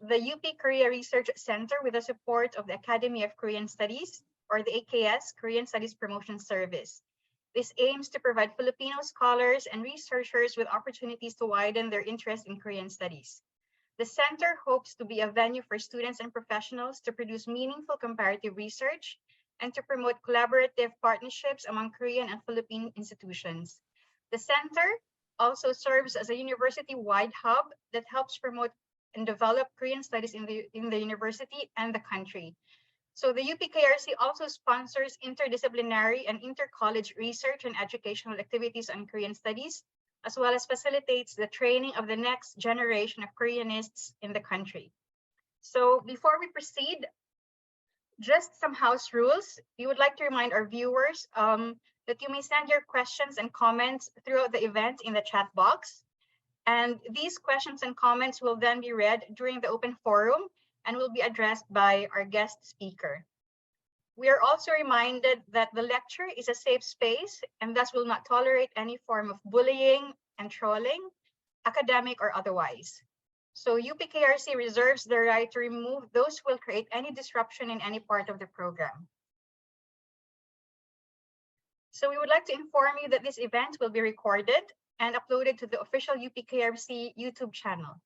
the UP Korea Research Center with the support of the Academy of Korean Studies, or the AKS, Korean Studies Promotion Service. This aims to provide Filipino scholars and researchers with opportunities to widen their interest in Korean studies. The center hopes to be a venue for students and professionals to produce meaningful comparative research and to promote collaborative partnerships among Korean and Philippine institutions. The center also serves as a university-wide hub that helps promote and develop Korean studies in the university and the country. So the UP-KRC also sponsors interdisciplinary and inter-college research and educational activities on Korean studies, as well as facilitates the training of the next generation of Koreanists in the country. So before we proceed, just some house rules. We would like to remind our viewers that you may send your questions and comments throughout the event in the chat box. And these questions and comments will then be read during the open forum and will be addressed by our guest speaker. We are also reminded that the lecture is a safe space and thus will not tolerate any form of bullying and trolling, academic or otherwise. So UP-KRC reserves the right to remove those who will create any disruption in any part of the program. So we would like to inform you that this event will be recorded and uploaded to the official UP-KRC YouTube channel.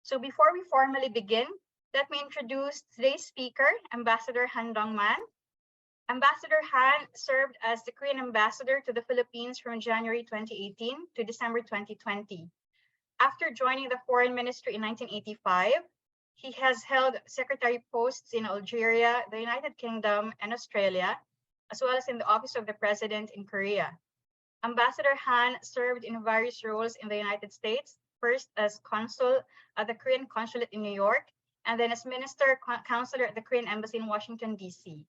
So before we formally begin, let me introduce today's speaker, Ambassador Han Dongman. Ambassador Han served as the Korean ambassador to the Philippines from January 2018 to December 2020. After joining the Foreign Ministry in 1985, he has held secretary posts in Algeria, the United Kingdom, and Australia, as well as in the Office of the President in Korea. Ambassador Han served in various roles in the United States, first as consul at the Korean Consulate in New York, and then as Minister Counselor at the Korean Embassy in Washington, D.C.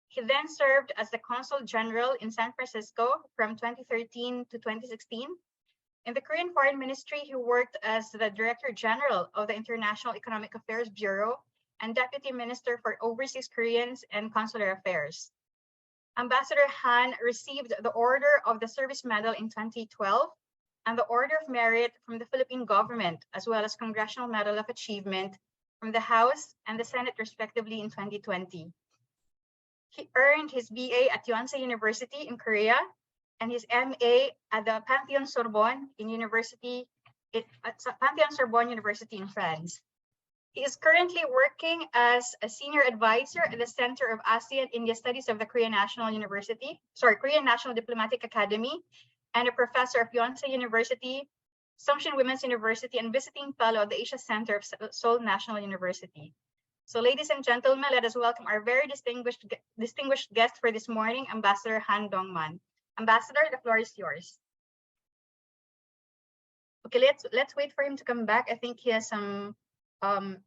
He then served as the Consul General in San Francisco from 2013 to 2016. In the Korean Foreign Ministry, he worked as the Director General of the International Economic Affairs Bureau and Deputy Minister for Overseas Koreans and Consular Affairs. Ambassador Han received the Order of the Service Medal in 2012 and the Order of Merit from the Philippine government, as well as Congressional Medal of Achievement from the House and the Senate, respectively, in 2020. He earned his BA at Yonsei University in Korea and his MA at the Pantheon-Sorbonne University in France. He is currently working as a senior advisor at the Center of ASEAN-India Studies of the Korean National Diplomatic Academy, and a professor of Yonsei University, Sungshin Women's University, and visiting fellow at the Asia Center of Seoul National University. So ladies and gentlemen, let us welcome our very distinguished guest for this morning, Ambassador Han Dongman. Ambassador, the floor is yours. Okay, let's wait for him to come back. I think he has some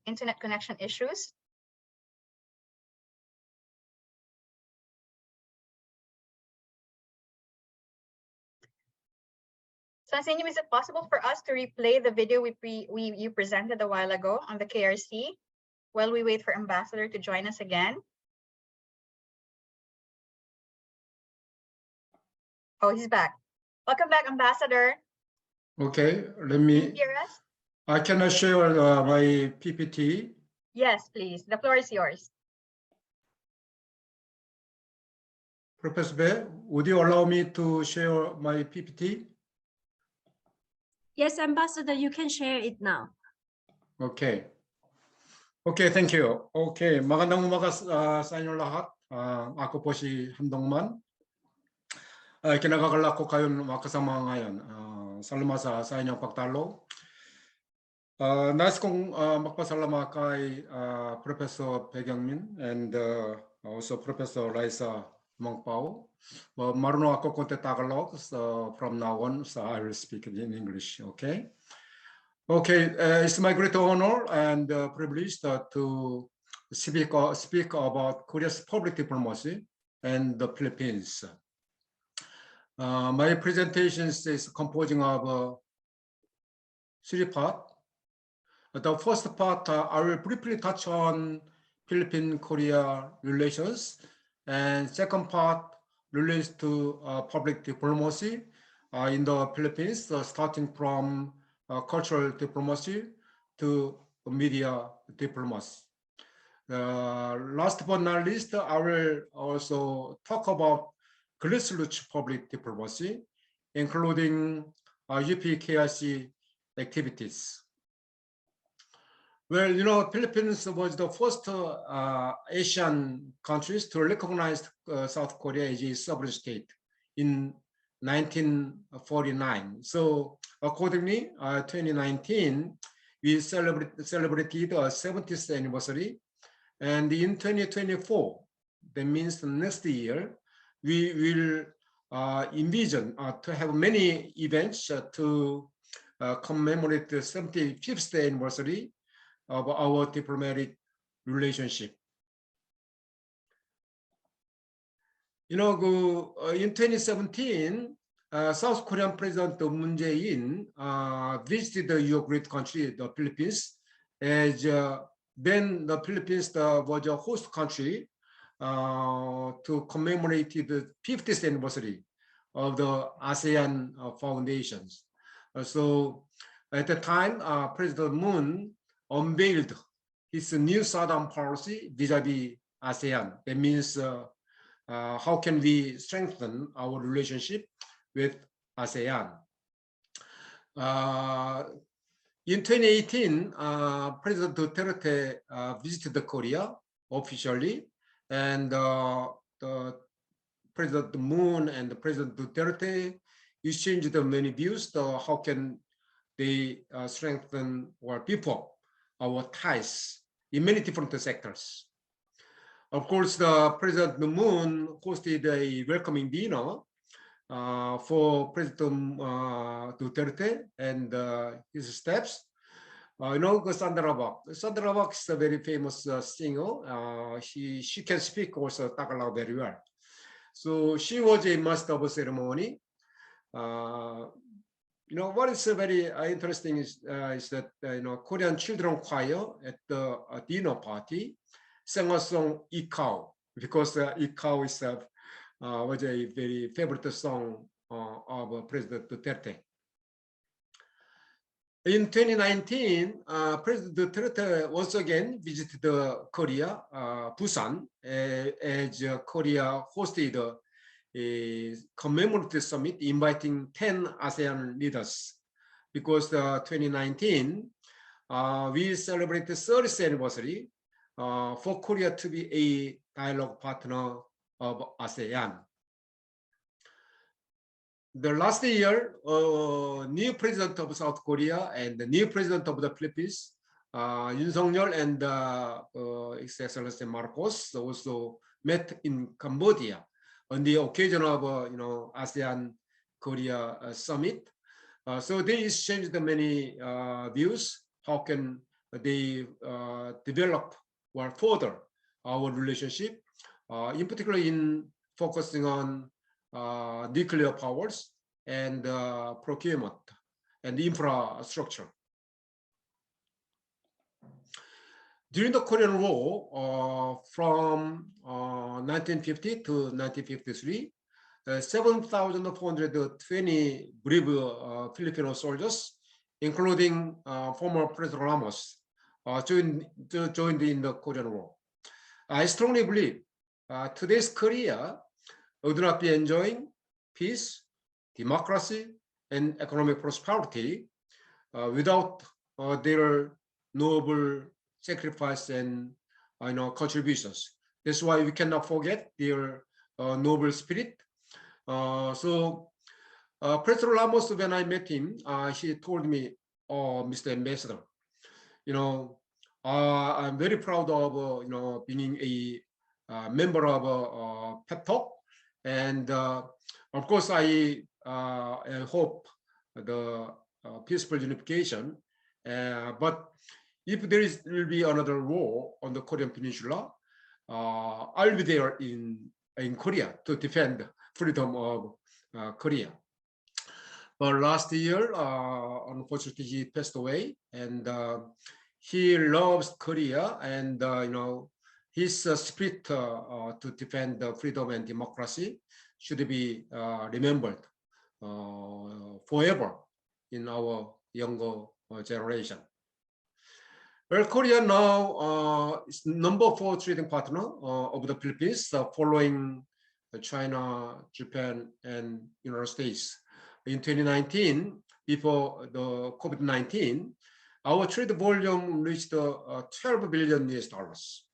internet connection issues. So is it possible for us to replay the video you presented a while ago on the KRC while we wait for Ambassador to join us again? Oh, he's back. Welcome back, Ambassador. Okay, let me. Can you hear us? I cannot share my PPT. Yes, please. The floor is yours. Professor Bae, would you allow me to share my PPT? Yes, Ambassador, you can share it now. Okay. Okay, thank you. Okay, magandang umaga sa inyong lahat. Ako po si Han Dongman. Kinagagalak ko kayo makasama ngayon. Salamat sa inyong pagtalo. Nais kong magpasalamat kay Professor Bae and also Professor Raisa Mangpao. Marunong ako konti Tagalog, so from now on, so I will speak in English, okay? Okay, it's my great honor and privilege to speak about Korea's public diplomacy and the Philippines. My presentation is composing of 3 parts. The first part, I will briefly touch on Philippine-Korea relations, and second part relates to public diplomacy in the Philippines, starting from cultural diplomacy to media diplomacy. Last but not least, I will also talk about grassroots public diplomacy, including UP-KRC activities. Well, you know, Philippines was the first Asian countries to recognize South Korea as a sovereign state in 1949. So accordingly, 2019, we celebrated our 70th anniversary. And in 2024, that means next year, we will envision to have many events to commemorate the 75th anniversary of our diplomatic relationship. You know, in 2017, South Korean President Moon Jae-in visited your great country, the Philippines, as then the Philippines was a host country to commemorate the 50th anniversary of the ASEAN foundations. So at the time, President Moon unveiled his new Southern policy vis-a-vis ASEAN. That means how can we strengthen our relationship with ASEAN? In 2018, President Duterte visited Korea officially, and the President Moon and the President Duterte exchanged many views to how can they strengthen or people our ties in many different sectors. Of course, the President Moon hosted a welcoming dinner for President Duterte and his staffs. You know, Sandra Bach. Sandra Bach is a very famous singer. She can speak also Tagalog very well. So she was a master of ceremony. You know, what is very interesting is that, you know, Korean children choir at the dinner party sang a song Ikao, because Ikao is was a very favorite song of President Duterte. In 2019, President Duterte once again visited Korea, Busan, as Korea hosted a commemorative summit inviting 10 ASEAN leaders, because 2019 we celebrate the 30th anniversary for Korea to be a dialogue partner of ASEAN. The last year, new president of South Korea and the new president of the Philippines, Yoon Suk-yeol and His Excellency Marcos, also met in Cambodia on the occasion of you know, ASEAN Korea summit. So they exchanged many views. How can they develop or further our relationship, in particular in focusing on nuclear powers and procurement and infrastructure. During the Korean War, from 1950 to 1953, 7,420 brave Filipino soldiers, including former President Ramos, joined in the Korean War. I strongly believe today's Korea would not be enjoying peace, democracy, and economic prosperity without their noble sacrifice and contributions. That's why we cannot forget their noble spirit. So President Ramos, when I met him, he told me, "Oh, Mr. Ambassador, I'm very proud of being a member of PEPTOC, and of course I hope the peaceful unification. But if will be another war on the Korean Peninsula, I'll be there in Korea to defend freedom of Korea." But last year, unfortunately, he passed away, and he loves Korea, and his spirit to defend the freedom and democracy should be remembered forever in our younger generation. Well, Korea now is number 4 trading partner of the Philippines, following China, Japan, and United States. In 2019, before the COVID-19, our trade volume reached $12 billion US.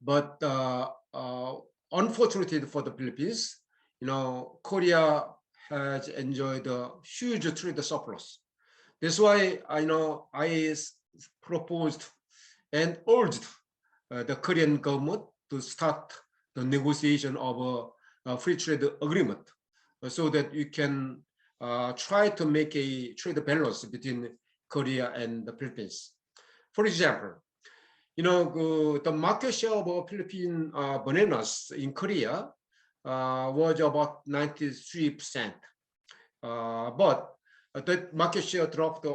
But unfortunately for the Philippines, Korea has enjoyed a huge trade surplus. That's why I proposed and urged the Korean government to start the negotiation of a free trade agreement so that you can try to make a trade balance between Korea and the Philippines. For example, the market share of Philippine bananas in Korea was about 93%, but that market share dropped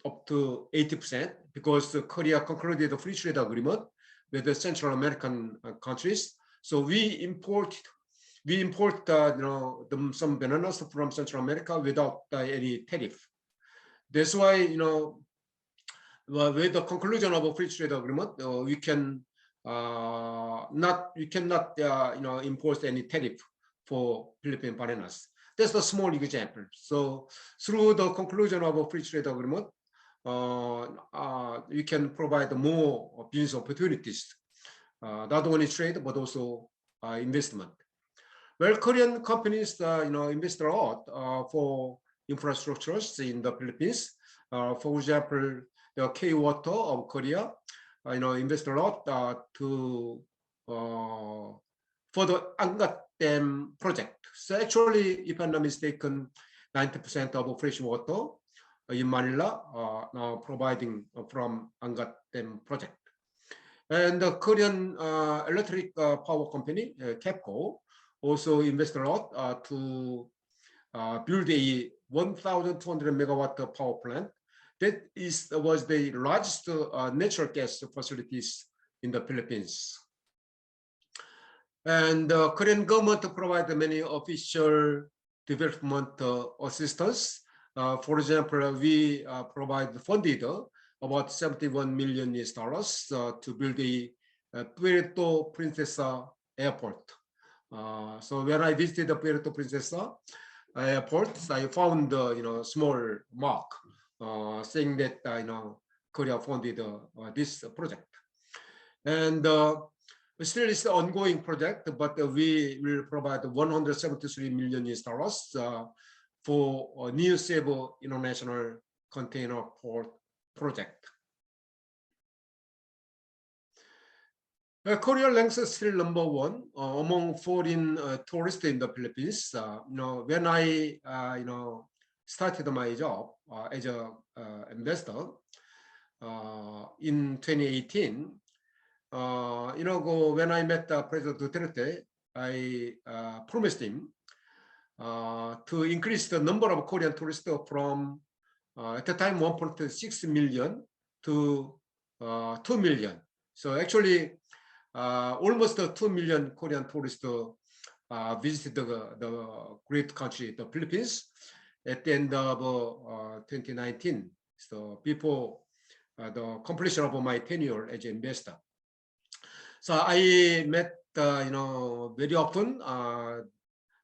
up to 80% because Korea concluded a free trade agreement with the Central American countries. So we import some bananas from Central America without any tariff. That's why with the conclusion of a free trade agreement, we cannot impose any tariff for Philippine bananas. That's a small example. So through the conclusion of a free trade agreement, you can provide more business opportunities, not only trade but also investment. Well, Korean companies, invest a lot for infrastructures in the Philippines. For example, the K-Water of Korea, invest a lot for the Angat Dam project. So actually, if I'm not mistaken, 90% of fresh water in Manila now providing from Angat Dam project. And the Korean electric power company, KEPCO, also invest a lot to build a 1,200 megawatt power plant. That was the largest natural gas facilities in the Philippines. And the Korean government provided many official development assistance. For example, we funded about $71 million to build a Puerto Princesa airport. So when I visited the Puerto Princesa airport, I found small mark saying that Korea funded this project. And still it's an ongoing project, but we will provide $173 million for New Cebu International Container Port project. Korea ranks still number 1 among foreign tourists in the Philippines. When I started my job as an investor in 2018, when I met President Duterte, I promised him to increase the number of Korean tourists from at the time 1.6 million to 2 million. So actually, almost 2 million Korean tourists visited the great country, the Philippines, at the end of 2019. So before the completion of my tenure as an investor. So I met, very often.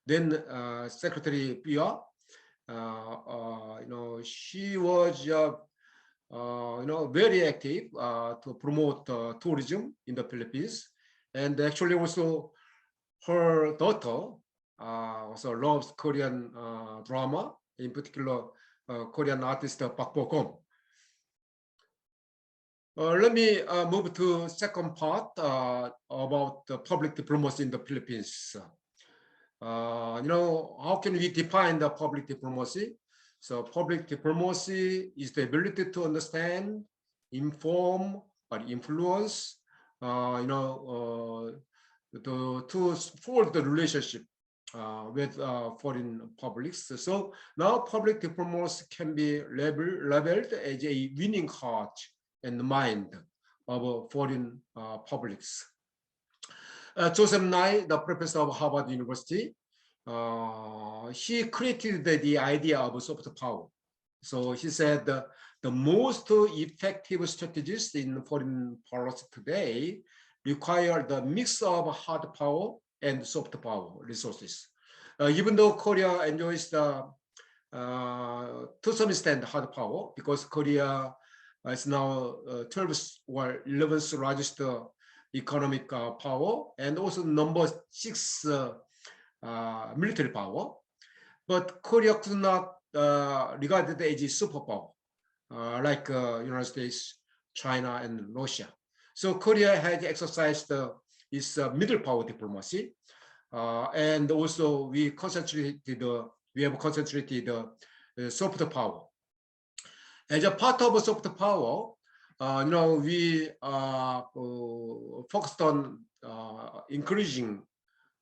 Then Secretary Pia, she was, very active to promote tourism in the Philippines, and actually also her daughter also loves Korean drama, in particular Korean artist Park Bo-gum. Let me move to second part about public diplomacy in the Philippines. How can we define the public diplomacy? So public diplomacy is the ability to understand, inform, or influence, to forge the relationship with foreign publics. So now public diplomacy can be labeled as a winning heart and mind of foreign publics. Joseph Nye, the professor of Harvard University, he created the idea of soft power. So he said the the most effective strategies in foreign policy today require the mix of hard power and soft power resources. Even though Korea enjoys the to some extent hard power, because Korea is now 12th or 11th largest economic power, and also number 6 military power. But Korea could not regard it as a superpower like United States, China, and Russia. So Korea has exercised its middle power diplomacy, and also we have concentrated soft power. As a part of soft power, we focused on encouraging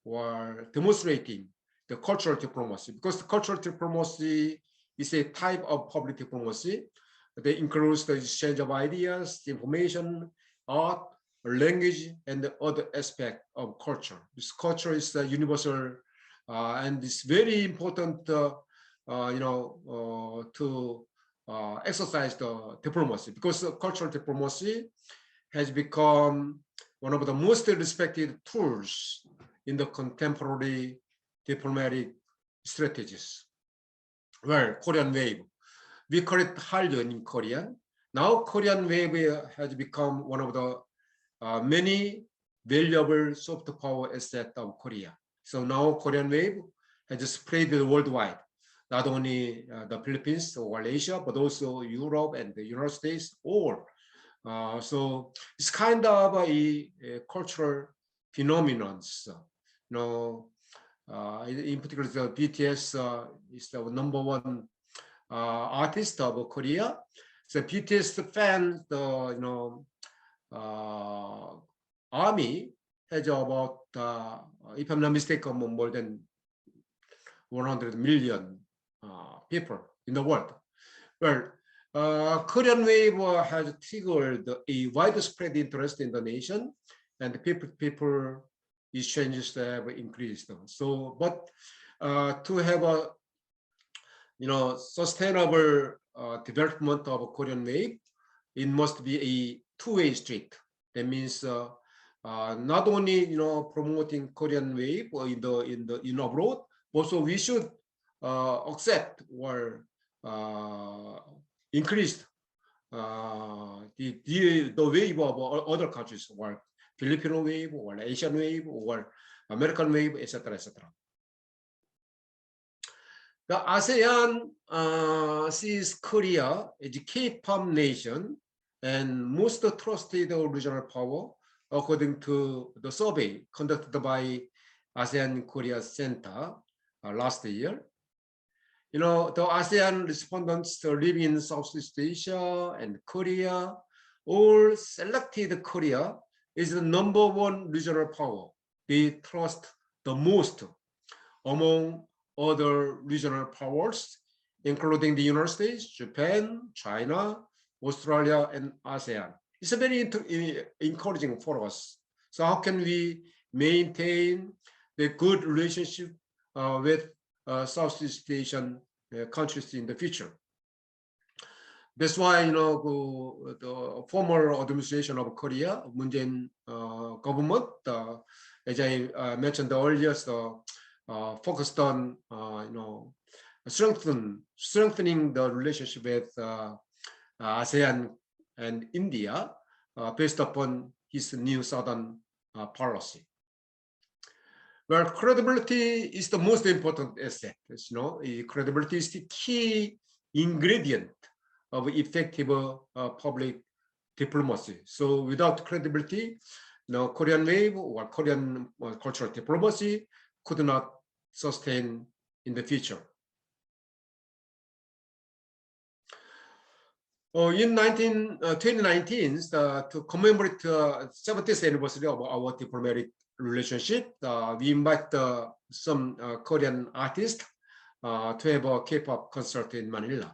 or demonstrating the cultural diplomacy, because the cultural diplomacy is a type of public diplomacy that includes the exchange of ideas, information, art, language, and other aspects of culture. This culture is universal, and it's very important, to exercise the diplomacy, because cultural diplomacy has become one of the most respected tools in the contemporary diplomatic strategies. Well, Korean wave, we call it Hallyu in Korean. Now Korean wave has become one of the many valuable soft power assets of Korea. So now Korean wave has spread worldwide, not only the Philippines or Asia, but also Europe and the United States, all. So it's kind of a cultural phenomenon. In particular, the BTS is the #1 artist of Korea. So BTS fans, army has about, if I'm not mistaken, more than 100 million people in the world. Well, Korean wave has triggered a widespread interest in the nation, and people exchanges have increased. So, but to have a sustainable development of Korean wave, it must be a two-way street. That means not only promoting Korean wave in abroad, also we should accept or increase the wave of other countries, or Filipino wave, or Asian wave, or American wave, etc., etc. The ASEAN sees Korea as a K-pop nation and most trusted regional power, according to the survey conducted by ASEAN Korea Center last year. The ASEAN respondents living in Southeast Asia and Korea all selected Korea as the #1 regional power they trust the most among other regional powers, including the United States, Japan, China, Australia, and ASEAN. It's very encouraging for us. So how can we maintain the good relationship with Southeast Asian countries in the future? That's why the former administration of Korea, Moon Jae-in government, as I mentioned earlier, focused on strengthening the relationship with ASEAN and India based upon his new Southern policy. Well, credibility is the most important asset. Credibility is the key ingredient of effective public diplomacy. So without credibility, Korean wave or Korean cultural diplomacy could not sustain in the future. In 2019, to commemorate the 70th anniversary of our diplomatic relationship, we invite some Korean artists to have a K-pop concert in Manila.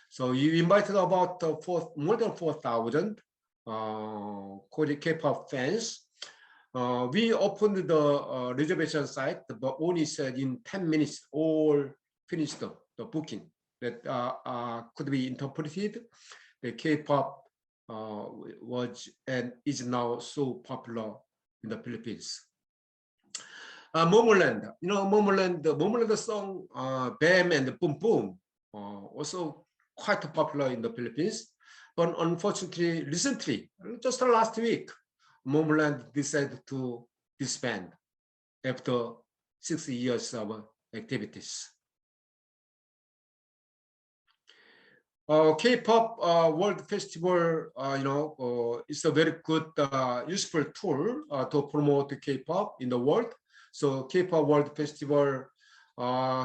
So we invited about more than 4,000 Korean K-pop fans. We opened the reservation site, but only said in 10 minutes all finished the booking that could be interpreted the K-pop was and is now so popular in the Philippines. Momoland, Momoland song Bam and Boom Boom also quite popular in the Philippines. But unfortunately, recently, just last week, Momoland decided to disband after 6 years of activities. K-pop World Festival, is a very good, useful tool to promote K-pop in the world. So K-pop World Festival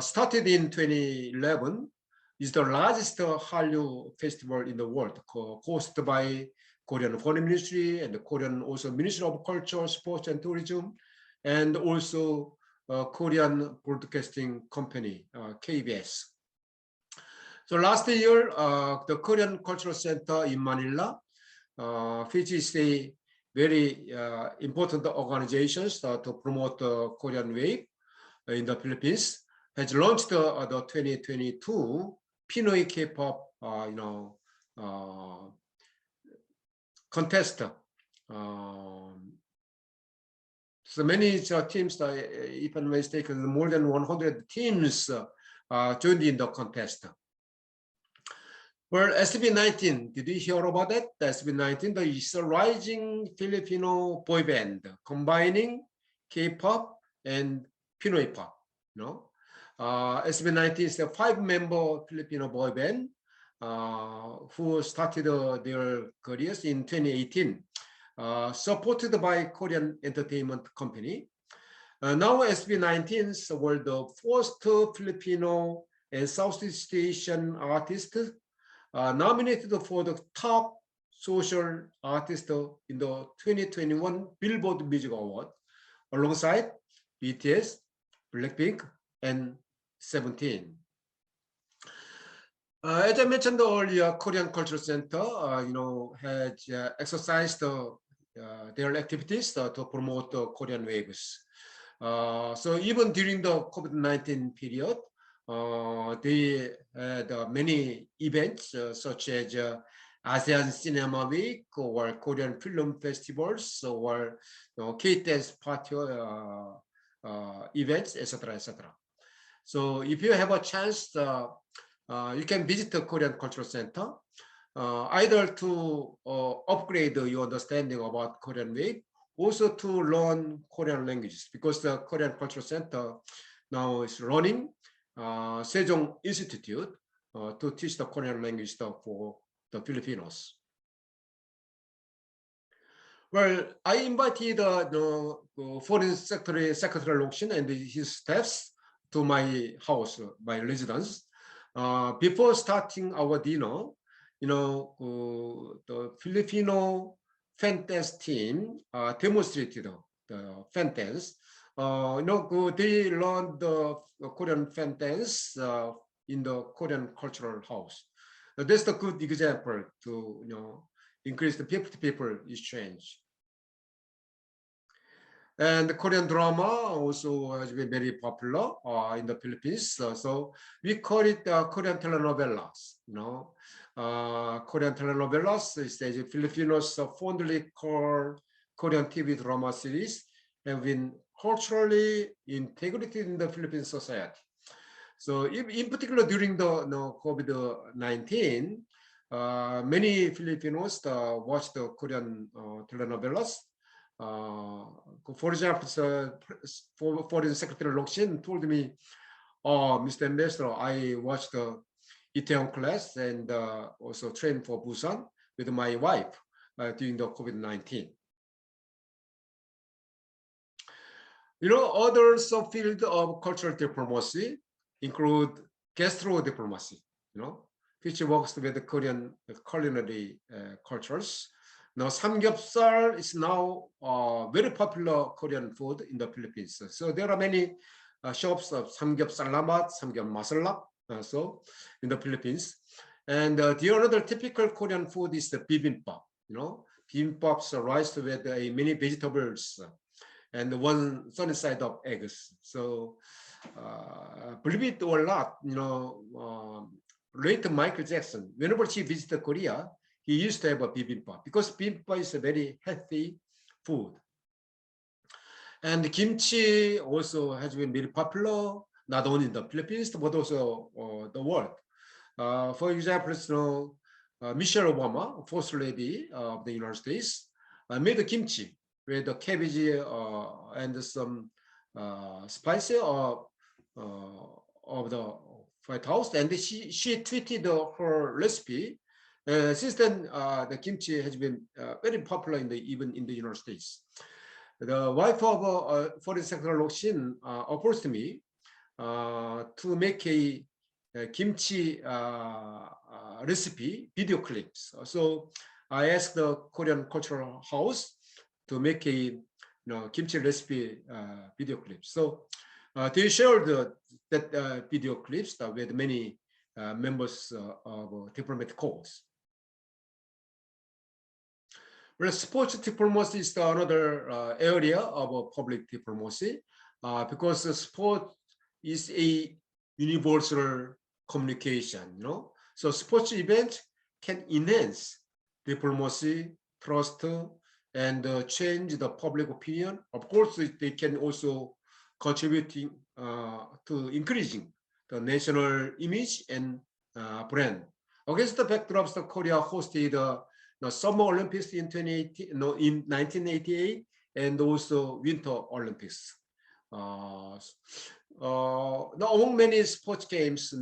started in 2011. Is the largest Hallyu festival in the world, hosted by Korean Foreign Ministry and the Korean also Ministry of Culture, Sports and Tourism, and also Korean Broadcasting Company, KBS. So last year, the Korean Cultural Center in Manila, which is a very important organization to promote the Korean wave in the Philippines, has launched the 2022 Pinoy K-pop, contest. So many teams, if I'm mistaken, more than 100 teams joined in the contest. Well, SB19, did you hear about that? The SB19 is a rising Filipino boy band combining K-pop and Pinoy pop. SB19 is a 5-member Filipino boy band who started their careers in 2018, supported by Korean entertainment company. Now SB19s were the first Filipino and Southeast Asian artists nominated for the top social artist in the 2021 Billboard Music Award, alongside BTS, Blackpink, and 17. As I mentioned earlier, Korean Cultural Center, has exercised their activities to promote the Korean waves. So even during the COVID-19 period, they had many events such as ASEAN Cinema Week or Korean Film Festivals or K-dance party events, etc., etc. So if you have a chance, you can visit the Korean Cultural Center, either to upgrade your understanding about Korean wave, also to learn Korean languages, because the Korean Cultural Center now is running Sejong Institute to teach the Korean language for the Filipinos. Well, I invited the Foreign Secretary Lokshin and his staffs to my house, my residence. Before starting our dinner, the Filipino fan dance team demonstrated the fan dance. They learned the Korean fan dance in the Korean Cultural House. That's the good example to increase the people exchange. And the Korean drama also has been very popular in the Philippines. So we call it Korean telenovelas. Korean telenovelas is as Filipinos fondly call Korean TV drama series, have been culturally integrated in the Philippine society. So in particular during the COVID-19, many Filipinos watched the Korean telenovelas. For example, Foreign Secretary Lokshin told me, Mr. Ambassador, I watched the Itaewon class and also trained for Busan with my wife during the COVID-19. Other subfields of cultural diplomacy include gastro diplomacy, which works with the Korean culinary cultures. Now, samgyeopsal is now very popular Korean food in the Philippines. So there are many shops of samgyeopsal lamat, samgyeop masalak, so in the Philippines. And the other typical Korean food is the bibimbap. Bibimbap's rice with many vegetables and one sunny side of eggs. So believe it or not, late Michael Jackson, whenever she visited Korea, he used to have a bibimbap because bibimbap is a very healthy food. And kimchi also has been very popular, not only in the Philippines, but also the world. For example, Michelle Obama, First Lady of the United States, made the kimchi with the cabbage and some spices of the White House, and she tweeted her recipe. Since then, the kimchi has been very popular even in the United States. The wife of Foreign Secretary Rokshin approached me to make a kimchi recipe video clips. So I asked the Korean Cultural House to make a kimchi recipe video clips. So they shared that video clips with many members of diplomatic corps. Well, sports diplomacy is another area of public diplomacy because sport is a universal communication, So sports events can enhance diplomacy, trust, and change the public opinion. Of course, they can also contribute to increasing the national image and brand. Against the backdrops, the Korea hosted the Summer Olympics in 1988 and also Winter Olympics. Among many sports games,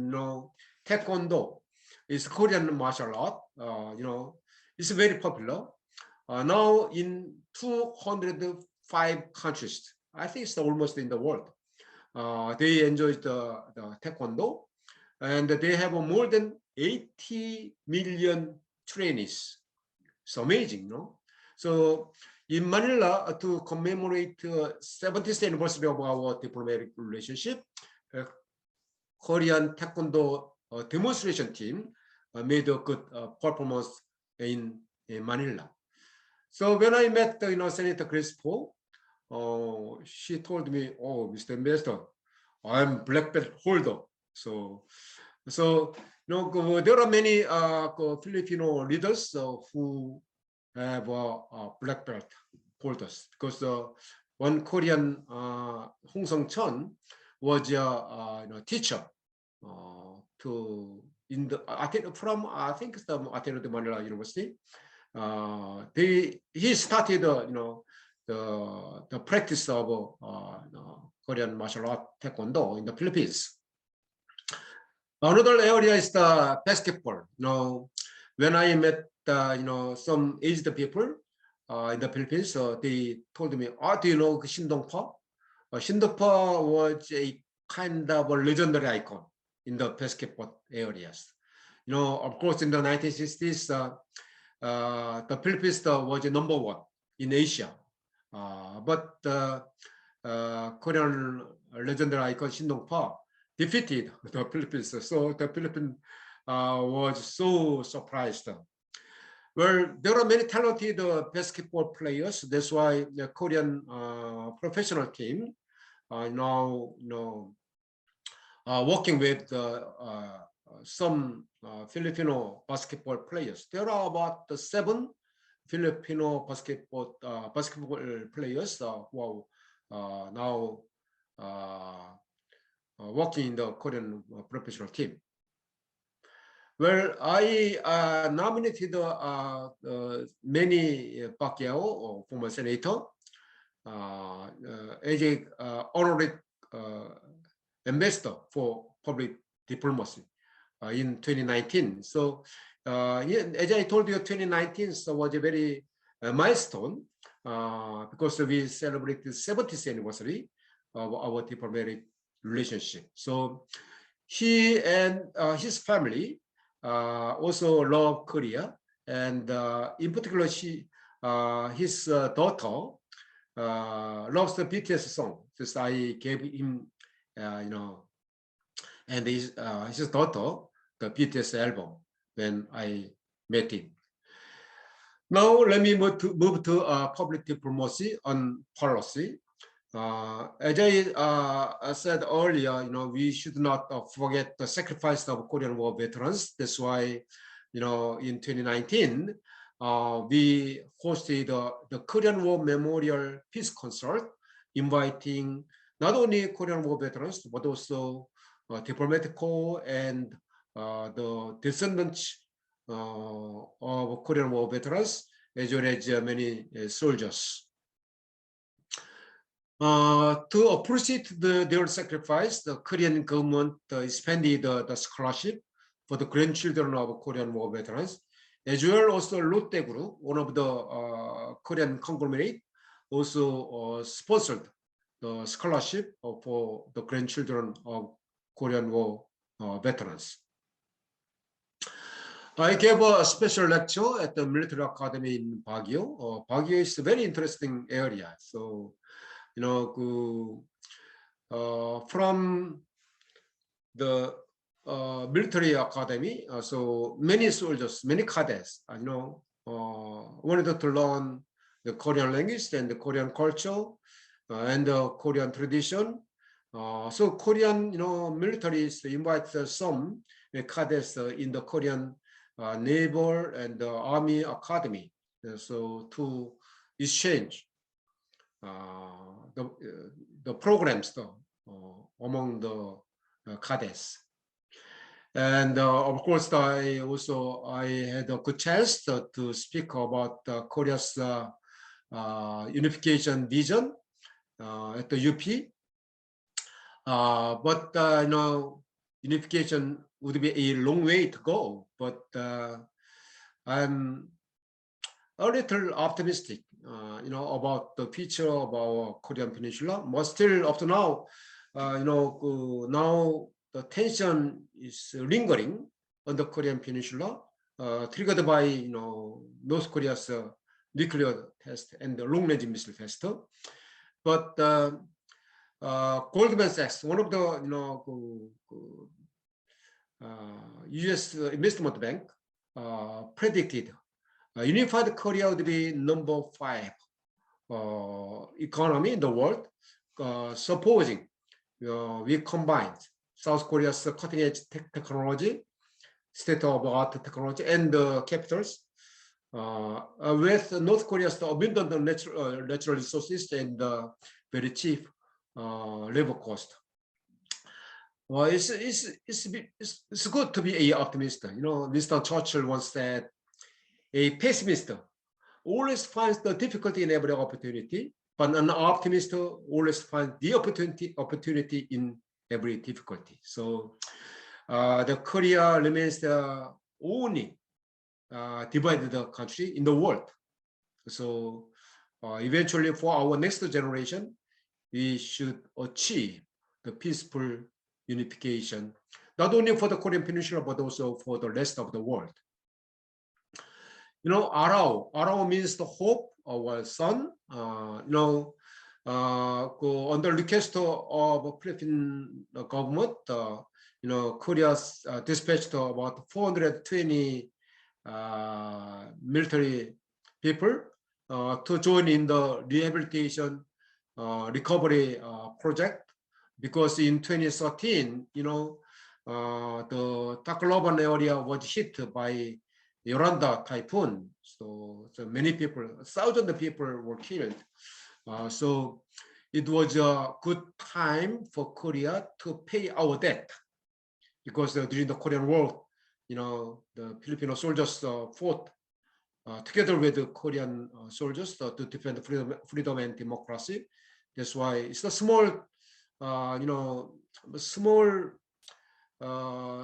Taekwondo is Korean martial art. It's very popular. Now in 205 countries, I think it's almost in the world. They enjoy the Taekwondo, and they have more than 80 million trainees. It's amazing, So in Manila, to commemorate 70th anniversary of our diplomatic relationship, Korean Taekwondo demonstration team made a good performance in Manila. So when I met Senator Crespo, she told me, "Oh, Mr. Ambassador, I'm black belt holder." So there are many Filipino leaders who have black belt holders because one Korean Hong Sung-chun was a teacher from I think it's the Ateneo de Manila University. He started the practice of Korean martial art Taekwondo in the Philippines. Another area is the basketball. When I met some aged people in the Philippines, they told me, "Do you know Shin Dong-pa?" Shin Dong-pa was a kind of a legendary icon in the basketball areas. Of course, in the 1960s, the Philippines was number one in Asia, but Korean legendary icon Shin Dong-pa defeated the Philippines. So the Philippines was so surprised. Well, there are many talented basketball players. That's why the Korean professional team now working with some Filipino basketball players. There are about 7 Filipino basketball players who are now working in the Korean professional team. Well, I nominated Manny Pacquiao, former senator, as an honorary ambassador for public diplomacy in 2019. So, as I told you, 2019 was a very milestone because we celebrated the 70th anniversary of our diplomatic relationship. So, he and his family also love Korea, and in particular, his daughter loves the BTS song. Just I gave him, and his daughter the BTS album when I met him. Now let me move to public diplomacy on policy. As I said earlier, we should not forget the sacrifice of Korean War veterans. That's why in 2019, we hosted the Korean War Memorial Peace Concert, inviting not only Korean War veterans, but also diplomatic corps and the descendants of Korean War veterans, as well as many soldiers. To appreciate their sacrifice, the Korean government expanded the scholarship for the grandchildren of Korean War veterans, as well also Lotte Group, one of the Korean conglomerate, also sponsored the scholarship for the grandchildren of Korean War veterans. I gave a special lecture at the military academy in Baguio. Baguio is a very interesting area. So, from the military academy, so many soldiers, many cadets, wanted to learn the Korean language and the Korean culture and the Korean tradition. So Korean, militaries invite some cadets in the Korean naval and army academy, so to exchange the programs among the cadets. And of course, I had a good chance to speak about Korea's unification vision at the UP. But unification would be a long way to go. But I'm a little optimistic, about the future of our Korean Peninsula. But still, up to now, now the tension is lingering on the Korean Peninsula, triggered by North Korea's nuclear test and the long-range missile test. But Goldman Sachs, one of the U.S. investment bank, predicted unified Korea would be number 5 economy in the world, supposing we combined South Korea's cutting-edge technology, state-of-the-art technology, and the capitals with North Korea's abundant natural resources and very cheap labor cost. Well, it's good to be an optimist. Winston Churchill once said, a pessimist always finds the difficulty in every opportunity, but an optimist always finds the opportunity in every difficulty. So the Korea remains the only divided country in the world. So eventually for our next generation, we should achieve the peaceful unification, not only for the Korean Peninsula, but also for the rest of the world. Arao means the hope or sun. On the request of Philippine government, Korea's dispatched about 420 military people to join in the rehabilitation recovery project, because in 2013, the Tacloban area was hit by Yoranda typhoon. So many people, thousands of people were killed. So it was a good time for Korea to pay our debt, because during the Korean War, the Filipino soldiers fought together with the Korean soldiers to defend freedom and democracy. That's why it's a small,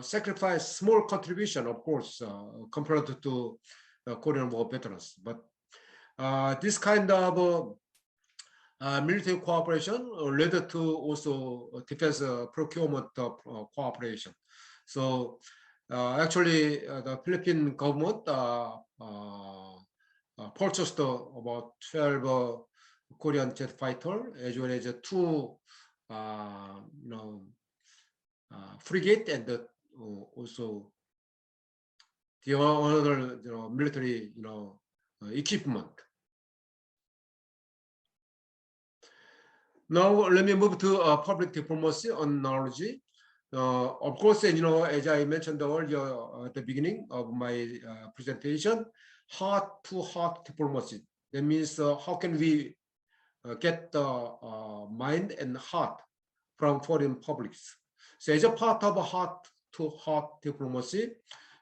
sacrifice, small contribution, of course, compared to Korean War veterans. But this kind of military cooperation led to also defense procurement cooperation. So actually, the Philippine government purchased about 12 Korean jet fighter, as well as 2 frigate, and also the other military equipment. Now let me move to public diplomacy on technology. Of course, you know, as I mentioned earlier at the beginning of my presentation, heart-to-heart diplomacy. That means how can we get the mind and heart from foreign publics. So as a part of a heart-to-heart diplomacy,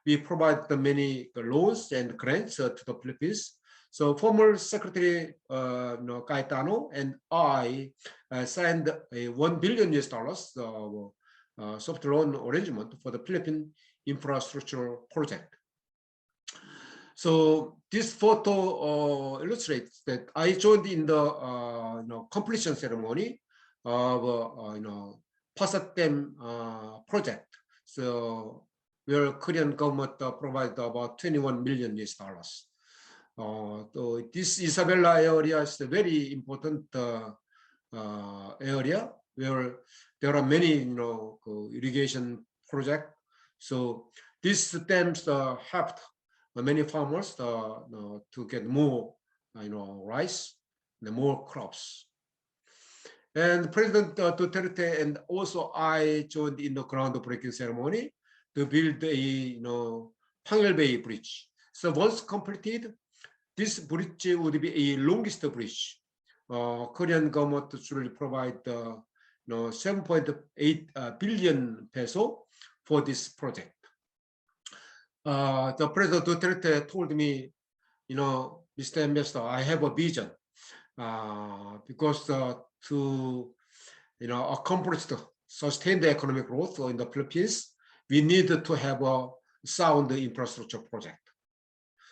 we provide the many loans and grants to the Philippines. So former Secretary Cayetano and I signed a $1 billion soft loan arrangement for the Philippine infrastructure project. So this photo illustrates that I joined in the completion ceremony of Pasat Dam project. So where Korean government provided about $21 million. So this Isabella area is a very important area where there are many irrigation projects. So these dams helped many farmers to get more rice and more crops. And President Duterte and also I joined in the groundbreaking ceremony to build a Pangil Bay Bridge. So once completed, this bridge would be a longest bridge. Korean government should provide 7.8 billion peso for this project. The President Duterte told me, Mr. Ambassador, I have a vision because to accomplish the sustained economic growth in the Philippines, we need to have a sound infrastructure project.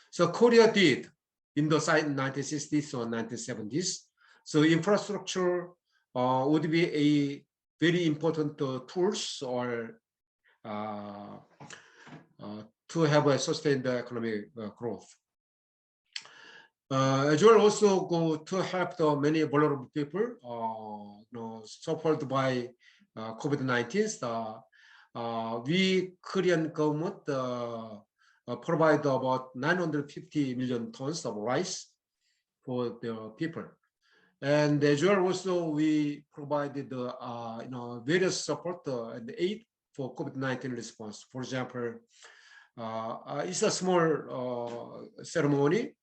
So Korea did in the 1960s or 1970s. So infrastructure would be a very important tools or to have a sustained economic growth. As well, also go to help the many vulnerable people suffered by COVID-19. We Korean government provide about 950 million tons of rice for the people. And as well, also we provided various support and aid for COVID-19 response. For example, it's a small ceremony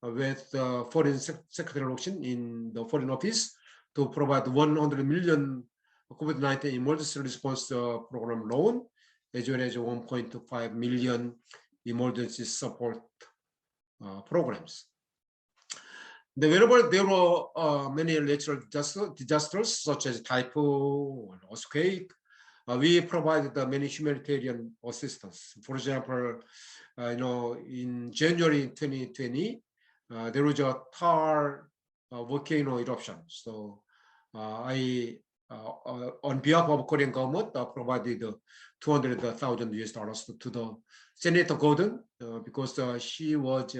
with Foreign Secretary Lokshin in the Foreign Office to provide 100 million COVID-19 emergency response program loan, as well as 1.5 million emergency support programs. Wherever there were many natural disasters such as typhoon or earthquake, we provided many humanitarian assistance. For example, in January 2020, there was a Tar volcano eruption. So I, on behalf of Korean government, provided $200,000 to the Senator Gordon because he was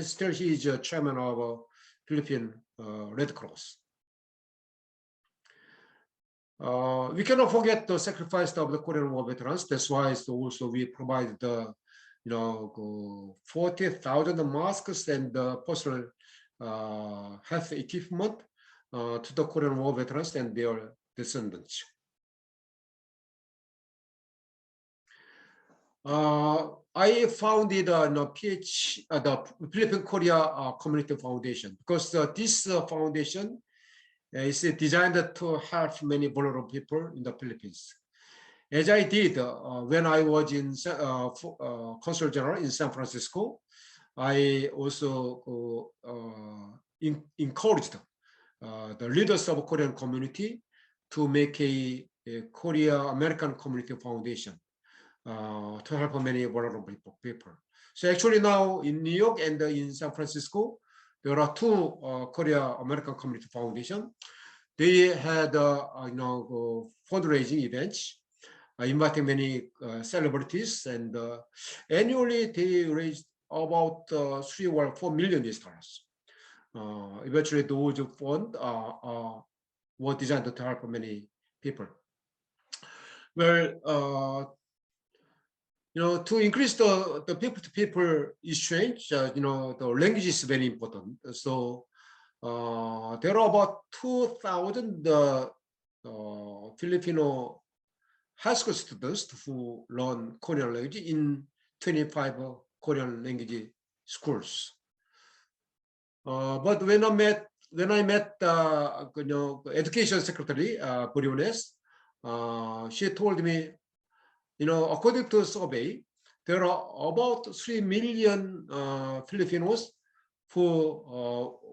still he is chairman of Philippine Red Cross. We cannot forget the sacrifice of the Korean War veterans. That's why also we provide the 40,000 masks and personal health equipment to the Korean War veterans and their descendants. I founded the Philippine Korea Community Foundation because this foundation is designed to help many vulnerable people in the Philippines. As I did when I was in Consul General in San Francisco, I also encouraged the leaders of Korean community to make a Korea-American Community Foundation to help many vulnerable people. So actually now in New York and in San Francisco, there are two Korea-American Community Foundation. They had fundraising events, inviting many celebrities, and annually they raised about $3 or $4 million. Eventually, those funds were designed to help many people. Well, to increase the people-to-people exchange, the language is very important. So there are about 2,000 Filipino high school students who learn Korean language in 25 Korean language schools. But when I met Education Secretary Briones, she told me, according to a survey, there are about 3 million Filipinos who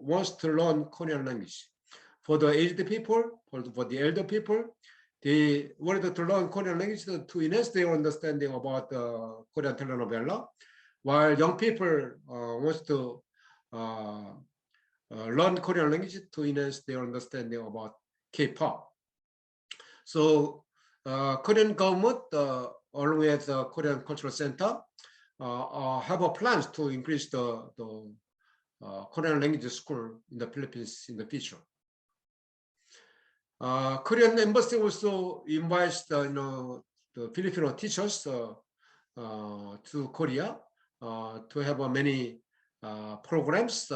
wants to learn Korean language. For the aged people, for the elder people, they wanted to learn Korean language to enhance their understanding about Korean telenovela, while young people wants to learn Korean language to enhance their understanding about K-pop. So Korean government, along with the Korean Cultural Center, have a plans to increase the Korean language school in the Philippines in the future. Korean embassy also invites the Filipino teachers to Korea to have many programs,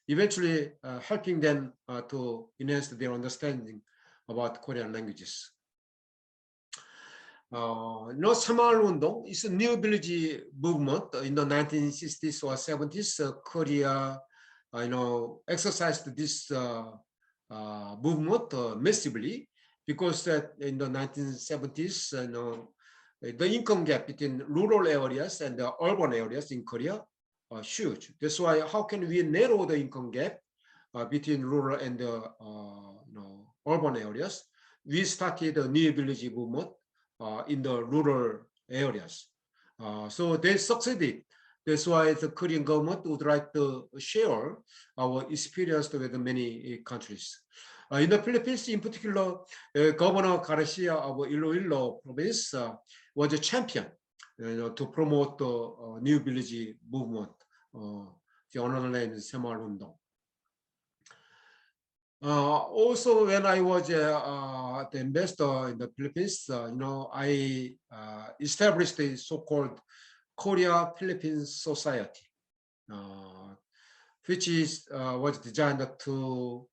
eventually helping them to enhance their understanding about Korean languages. Samal-Undong is a new village movement in the 1960s or 70s. Korea, exercised this movement massively, because in the 1970s, the income gap between rural areas and the urban areas in Korea are huge. That's why, how can we narrow the income gap between rural and urban areas? We started a new village movement in the rural areas. So they succeeded. That's why the Korean government would like to share our experience with many countries. In the Philippines, in particular, Governor KRC of Iloilo province was a champion to promote the new village movement, the another name is Samal-Undong. Also, when I was the ambassador in the Philippines, I established a so-called Korea-Philippines Society, which was designed to,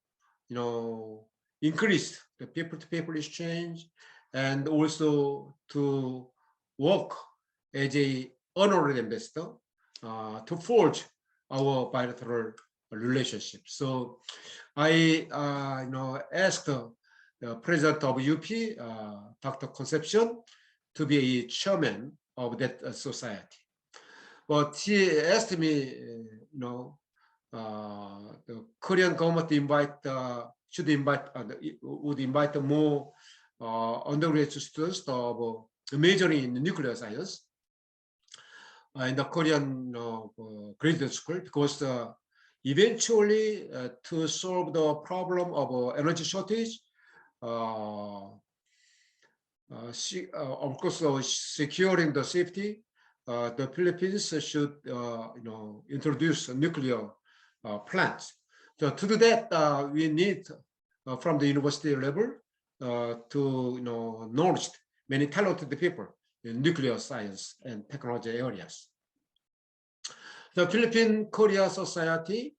increase the people-to-people exchange, and also to work as a honorary ambassador to forge our bilateral relationship. So I, asked the president of UP, Dr. Concepcion, to be a chairman of that society. But he asked me, the Korean government would invite more undergraduate students of majoring in nuclear science in the Korean graduate school, because eventually to solve the problem of energy shortage, of course, securing the safety, the Philippines should introduce nuclear plants. So to do that, we need from the university level to nourish many talented people in nuclear science and technology areas. The Philippine Korea Society,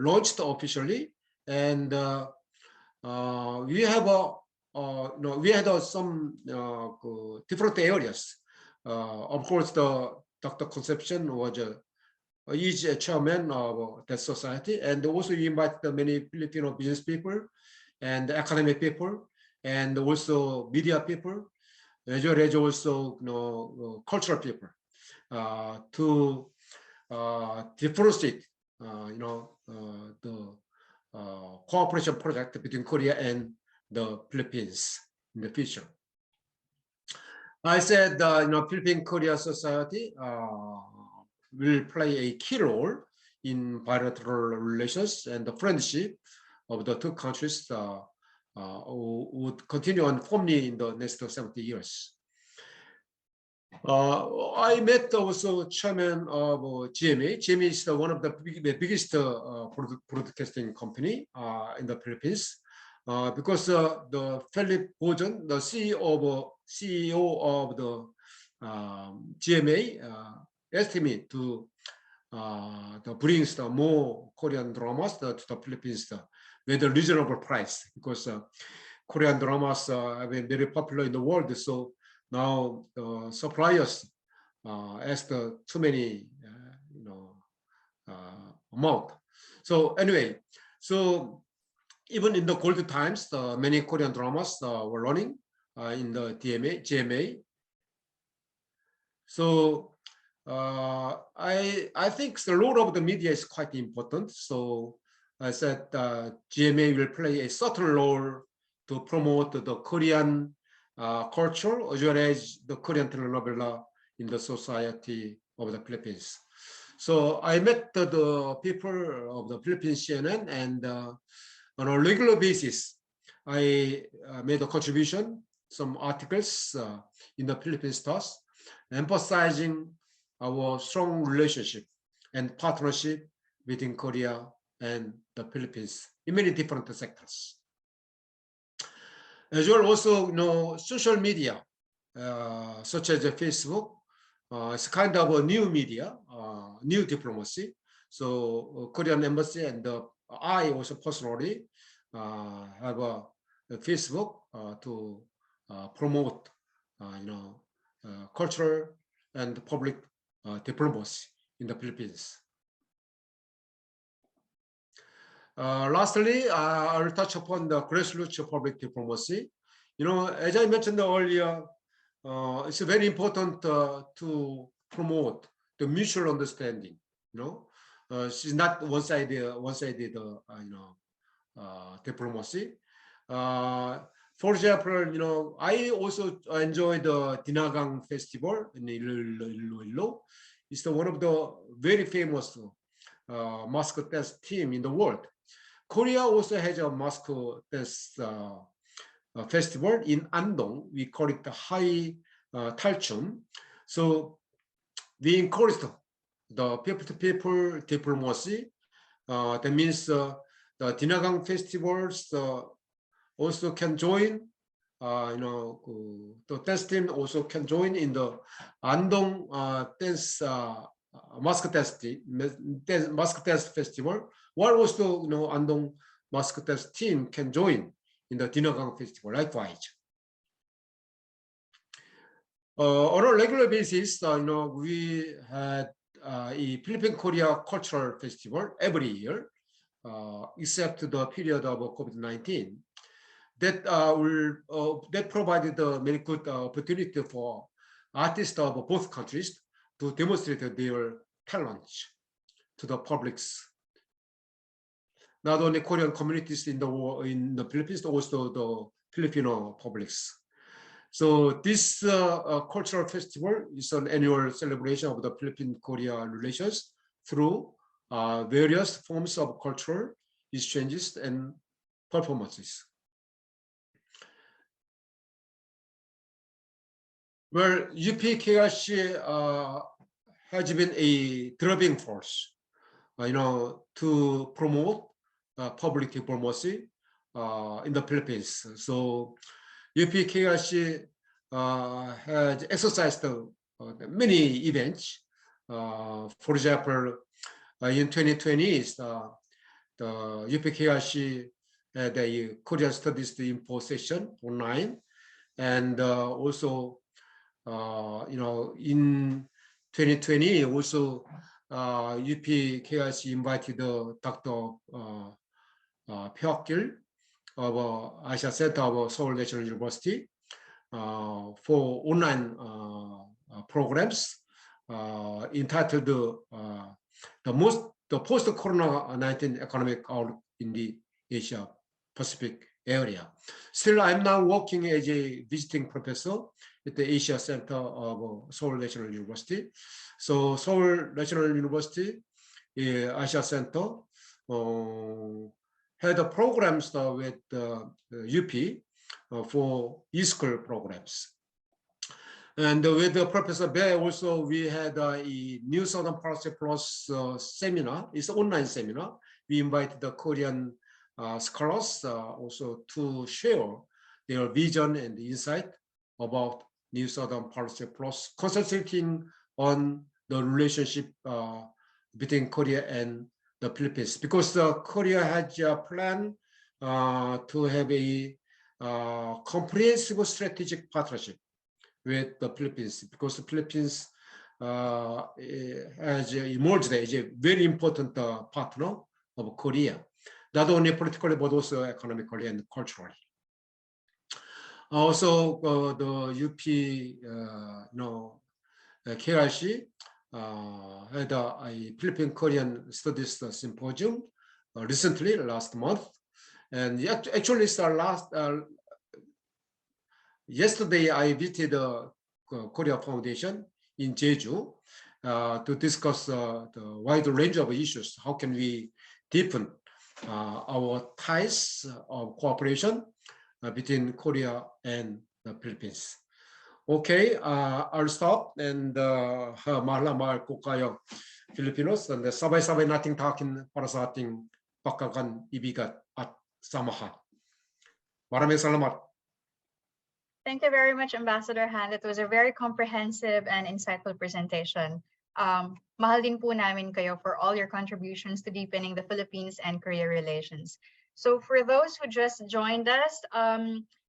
launched officially, and we have we had some different areas. Of course, Dr. Concepcion was is a chairman of that society, and also we invite many Filipino business people and academic people, and also media people, as well as also cultural people, to differentiate the cooperation project between Korea and the Philippines in the future. I said, Philippine Korea Society will play a key role in bilateral relations, and the friendship of the two countries would continue on firmly in the next 70 years. I met also chairman of GMA. GMA is one of the biggest broadcasting company in the Philippines, because the Philip Bojan, the CEO of the GMA, asked me to bring more Korean dramas to the Philippines with a reasonable price, because Korean dramas have been very popular in the world. So now the suppliers asked too many, amount. So anyway, so even in the gold times, many Korean dramas were running in the GMA. So I think the role of the media is quite important. So I said GMA will play a certain role to promote the Korean culture as well as the Korean telenovela in the society of the Philippines. So I met the people of the Philippines CNN, and on a regular basis, I made a contribution, some articles in the Philippine Stars, emphasizing our strong relationship and partnership between Korea and the Philippines in many different sectors. As well, also, social media, such as Facebook, it's kind of a new media, new diplomacy. So Korean embassy and I also personally have a Facebook to promote, cultural and public diplomacy in the Philippines. Lastly, I will touch upon the grassroots public diplomacy. As I mentioned earlier, it's very important to promote the mutual understanding. It's not one-sided, diplomacy. For example, I also enjoy the Dinagang Festival in Iloilo. It's one of the very famous mask dance team in the world. Korea also has a mask dance festival in Andong. We call it the High Talchum. So we encouraged the people-to-people diplomacy. That means the Dinagang festivals also can join. The dance team also can join in the Andong dance mask dance festival. While also, Andong mask dance team can join in the Dinagang festival. Likewise, on a regular basis, we had a Philippine-Korea Cultural Festival every year, except the period of COVID-19. That provided many good opportunity for artists of both countries to demonstrate their talents to the publics. Not only Korean communities in the Philippines, but also the Filipino publics. So this cultural festival is an annual celebration of the Philippine-Korea relations through various forms of cultural exchanges and performances. Well, UP-KRC has been a driving force, to promote public diplomacy in the Philippines. So UP-KRC has exercised many events. For example, in 2020, the UP-KRC had a Korean Studies Info session online, and also, in 2020, also UP-KRC invited Dr. Pyeokgil of Asia Center of Seoul National University for online programs entitled the post-Corona-19 economic outlook in the Asia Pacific area. Still, I'm now working as a visiting professor at the Asia Center of Seoul National University. So Seoul National University Asia Center had programs with UP for e-school programs. And with Professor Bae also, we had a New Southern Policy Plus seminar. It's an online seminar. We invited the Korean scholars also to share their vision and insight about New Southern Policy Plus, concentrating on the relationship between Korea and the Philippines, because Korea has a plan to have a comprehensive strategic partnership with the Philippines, because the Philippines has emerged as a very important partner of Korea, not only politically but also economically and culturally. Also, the UP, KRC had a Philippine-Korean Studies Symposium recently, last month, and actually it's yesterday I visited the Korea Foundation in Jeju to discuss the wide range of issues. How can we deepen our ties of cooperation between Korea and the Philippines? Okay, I'll stop and mahal ko kayo Filipinos, and sabay-sabay nating takin para sa ating pagkakan, ibigat at samahan. Maraming salamat. Thank you very much, Ambassador Han. That was a very comprehensive and insightful presentation. Mahal din po namin kayo for all your contributions to deepening the Philippines and Korea relations. So for those who just joined us,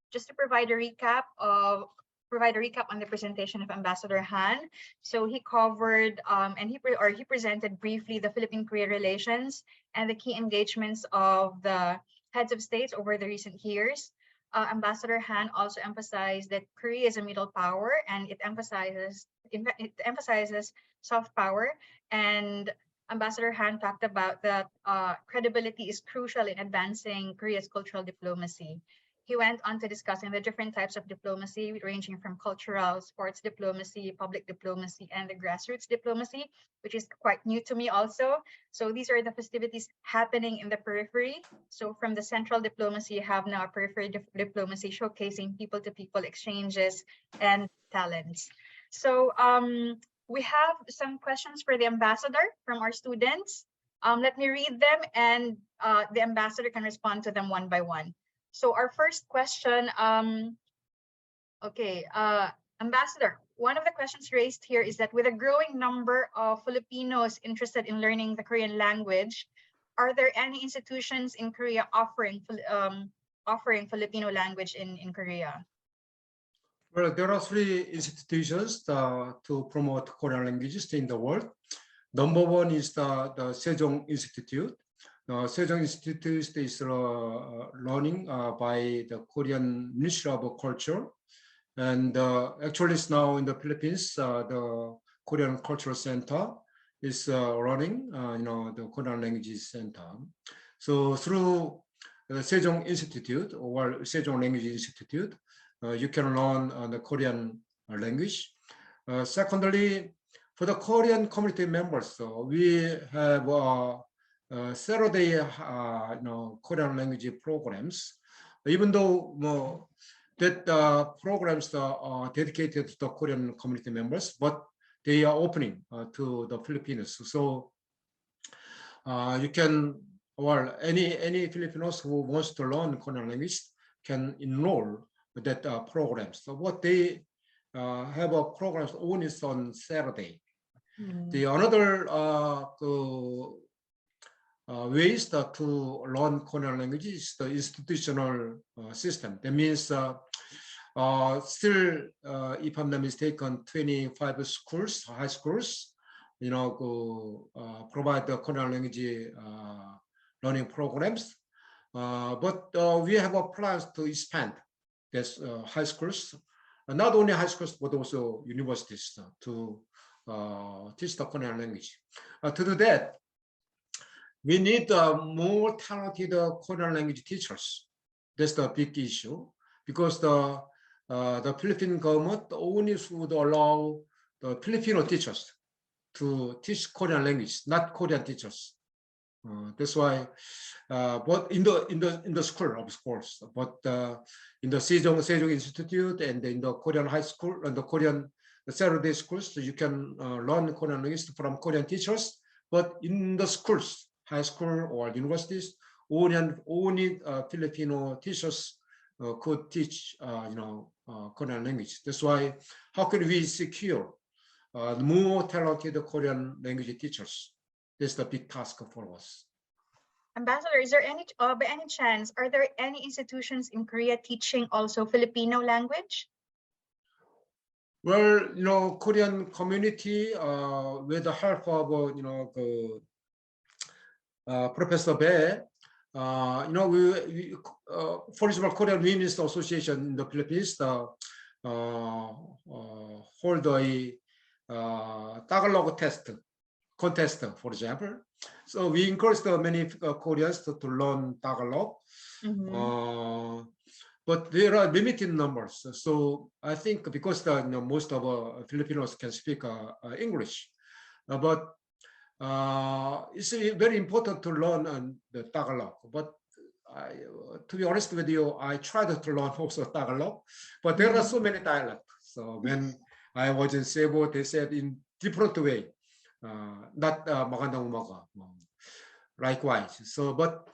just to provide a recap on the presentation of Ambassador Han. So he covered and he presented briefly the Philippine-Korea relations and the key engagements of the heads of states over the recent years. Ambassador Han also emphasized that Korea is a middle power, and it emphasizes soft power. And Ambassador Han talked about that credibility is crucial in advancing Korea's cultural diplomacy. He went on to discussing the different types of diplomacy, ranging from cultural, sports diplomacy, public diplomacy, and the grassroots diplomacy, which is quite new to me also. So these are the festivities happening in the periphery. So from the central diplomacy, you have now a periphery diplomacy showcasing people-to-people exchanges and talents. So we have some questions for the ambassador from our students. Let me read them, and the ambassador can respond to them one by one. So our first question, Ambassador, one of the questions raised here is that with a growing number of Filipinos interested in learning the Korean language, are there any institutions in Korea offering Filipino language in Korea? Well, there are 3 institutions to promote Korean languages in the world. Number 1 is the Sejong Institute. Sejong Institute is running by the Korean Ministry of Culture, and actually it's now in the Philippines. The Korean Cultural Center is running, the Korean Language Center. So through the Sejong Institute or Sejong Language Institute, you can learn the Korean language. Secondly, for the Korean community members, we have Saturday, Korean language programs. Even though that programs are dedicated to the Korean community members, but they are opening to the Filipinos. So you can, well, any Filipinos who wants to learn Korean language can enroll with that programs. So what they have a programs only on Saturday. The another ways to learn Korean language is the institutional system. That means still, if I'm not mistaken, 25 schools, high schools, provide the Korean language learning programs. But we have a plans to expand this high schools, not only high schools, but also universities to teach the Korean language. To do that, we need more talented Korean language teachers. That's the big issue, because the Philippine government only would allow the Filipino teachers to teach Korean language, not Korean teachers. That's why, but in the school, of course, but in the Sejong Institute and in the Korean high school and the Korean Saturday schools, you can learn Korean language from Korean teachers. But in the schools, high school or universities, only Filipino teachers could teach, Korean language. That's why, how can we secure more talented Korean language teachers? That's the big task for us. Ambassador, is there any, by any chance, are there any institutions in Korea teaching also Filipino language? Well, Korean community, with the help of, Professor Bae, we for example, Korean Women's Association in the Philippines hold a Tagalog contest, for example. So we encourage many Koreans to learn Tagalog. But there are limited numbers. So I think because most of Filipinos can speak English, but it's very important to learn the Tagalog. But to be honest with you, I tried to learn also Tagalog, but there are so many dialects. So when I was in Cebu, they said in different way, not magandang umaga. Likewise. So, but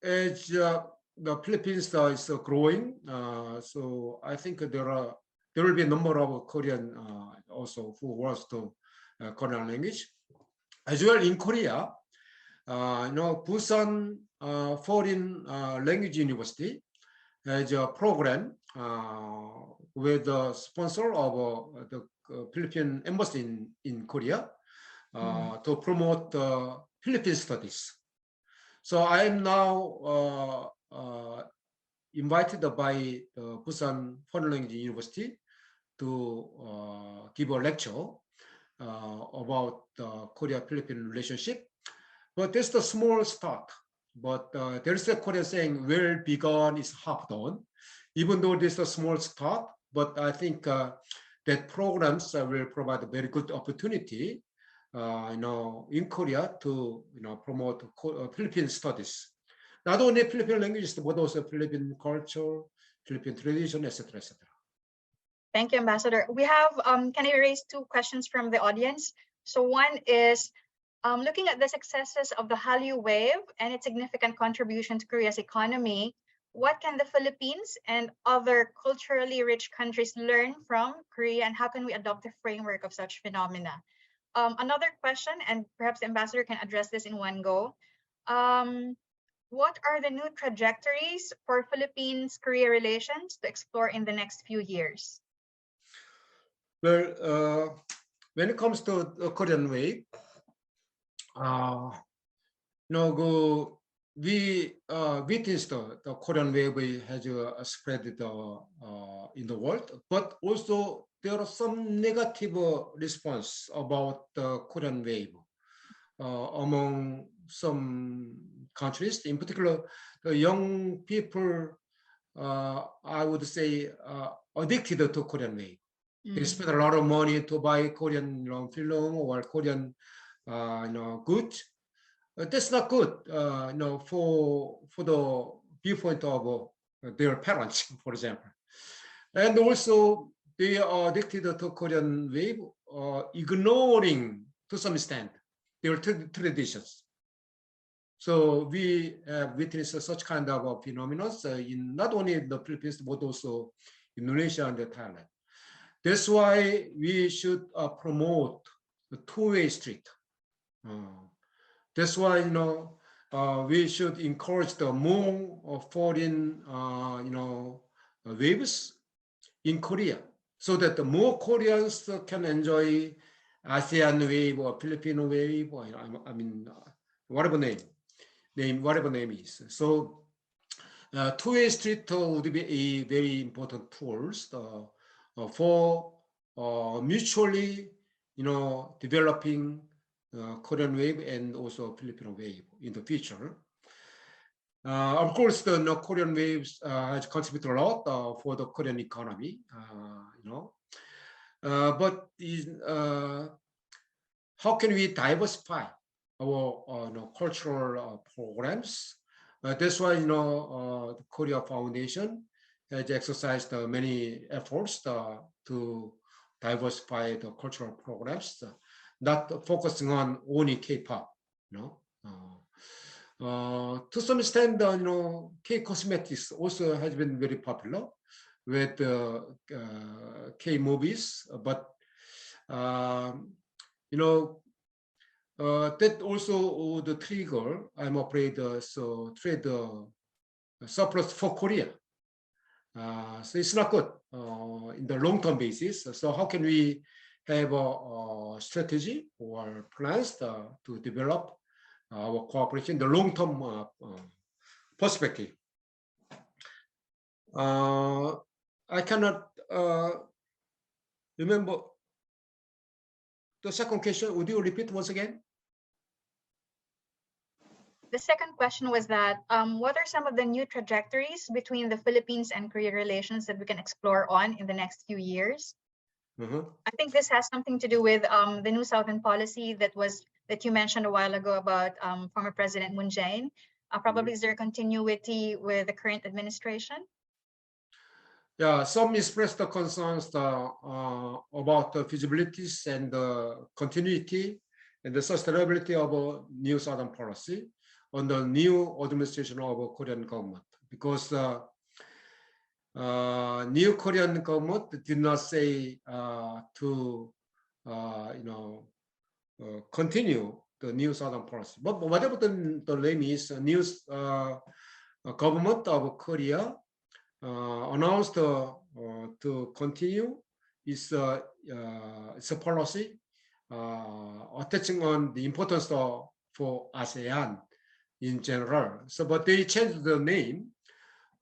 as the Philippines is growing, so I think there will be a number of Korean also who wants to Korean language. As well in Korea, Busan Foreign Language University has a program with the sponsor of the Philippine Embassy in Korea to promote Philippine studies. So I am now invited by Busan Foreign Language University to give a lecture about Korea-Philippine relationship. But that's the small start. But there's a Korean saying, well begun is half done. Even though this is a small start, but I think that programs will provide a very good opportunity in Korea to promote Philippine studies. Not only Philippine languages, but also Philippine culture, Philippine tradition, etc., etc. Thank you, Ambassador. We have, can I raise two questions from the audience? So one is, looking at the successes of the Hallyu Wave and its significant contribution to Korea's economy, what can the Philippines and other culturally rich countries learn from Korea, and how can we adopt the framework of such phenomena? Another question, and perhaps the Ambassador can address this in one go. What are the new trajectories for Philippines-Korea relations to explore in the next few years? Well, when it comes to the Korean Wave, we witnessed the Korean Wave has spread in the world, but also there are some negative response about the Korean Wave among some countries, in particular, the young people, I would say, addicted to Korean Wave. They spend a lot of money to buy Korean film or Korean goods. That's not good, for the viewpoint of their parents, for example. And also, they are addicted to Korean Wave, ignoring to some extent their traditions. So we have witnessed such kind of phenomena in not only the Philippines, but also Indonesia and Thailand. That's why we should promote the two-way street. That's why we should encourage the more foreign waves in Korea, so that the more Koreans can enjoy ASEAN wave or Filipino wave, or I mean whatever name is. So two-way street would be a very important tools for mutually, developing Korean wave and also Filipino wave in the future. Of course, the Korean waves has contributed a lot for the Korean economy, but how can we diversify our cultural programs? That's why the Korea Foundation has exercised many efforts to diversify the cultural programs, not focusing on only K-pop. To some extent, K-cosmetics also has been very popular with K-movies, but that also would trigger, I'm afraid, so trade surplus for Korea. So it's not good in the long-term basis. So how can we have a strategy or plans to develop our cooperation in the long-term perspective? I cannot remember the second question. Would you repeat once again? The second question was that what are some of the new trajectories between the Philippines and Korea relations that we can explore on in the next few years? I think this has something to do with the new Southern policy that you mentioned a while ago about former President Moon Jae-in. Probably is there a continuity with the current administration? Yeah, some expressed the concerns about the feasibilities and the continuity and the sustainability of a new Southern policy on the new administration of a Korean government, because new Korean government did not say to continue the new Southern policy. But whatever the name is, new government of Korea announced to continue its a policy attaching on the importance for ASEAN in general. So, but they changed the name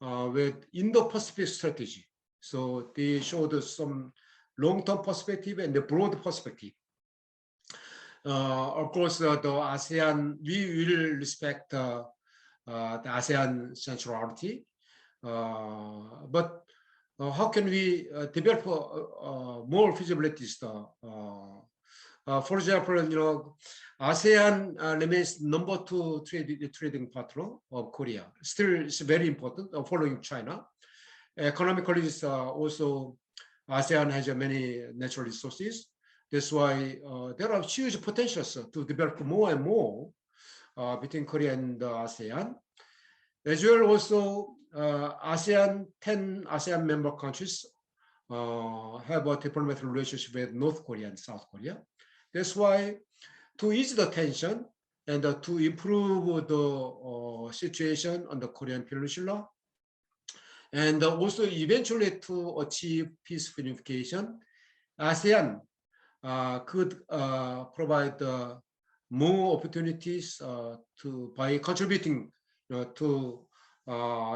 with Indo-Pacific strategy. So they showed some long-term perspective and the broad perspective. Of course, the ASEAN, we will respect the ASEAN centrality. But how can we develop more feasibilities? For example, ASEAN remains number 2 trading partner of Korea. Still, it's very important following China. Economically, also ASEAN has many natural resources. That's why there are huge potentials to develop more and more between Korea and ASEAN. As well, also 10 ASEAN member countries have a diplomatic relationship with North Korea and South Korea. That's why to ease the tension and to improve the situation on the Korean Peninsula, and also eventually to achieve peace unification, ASEAN could provide more opportunities by contributing to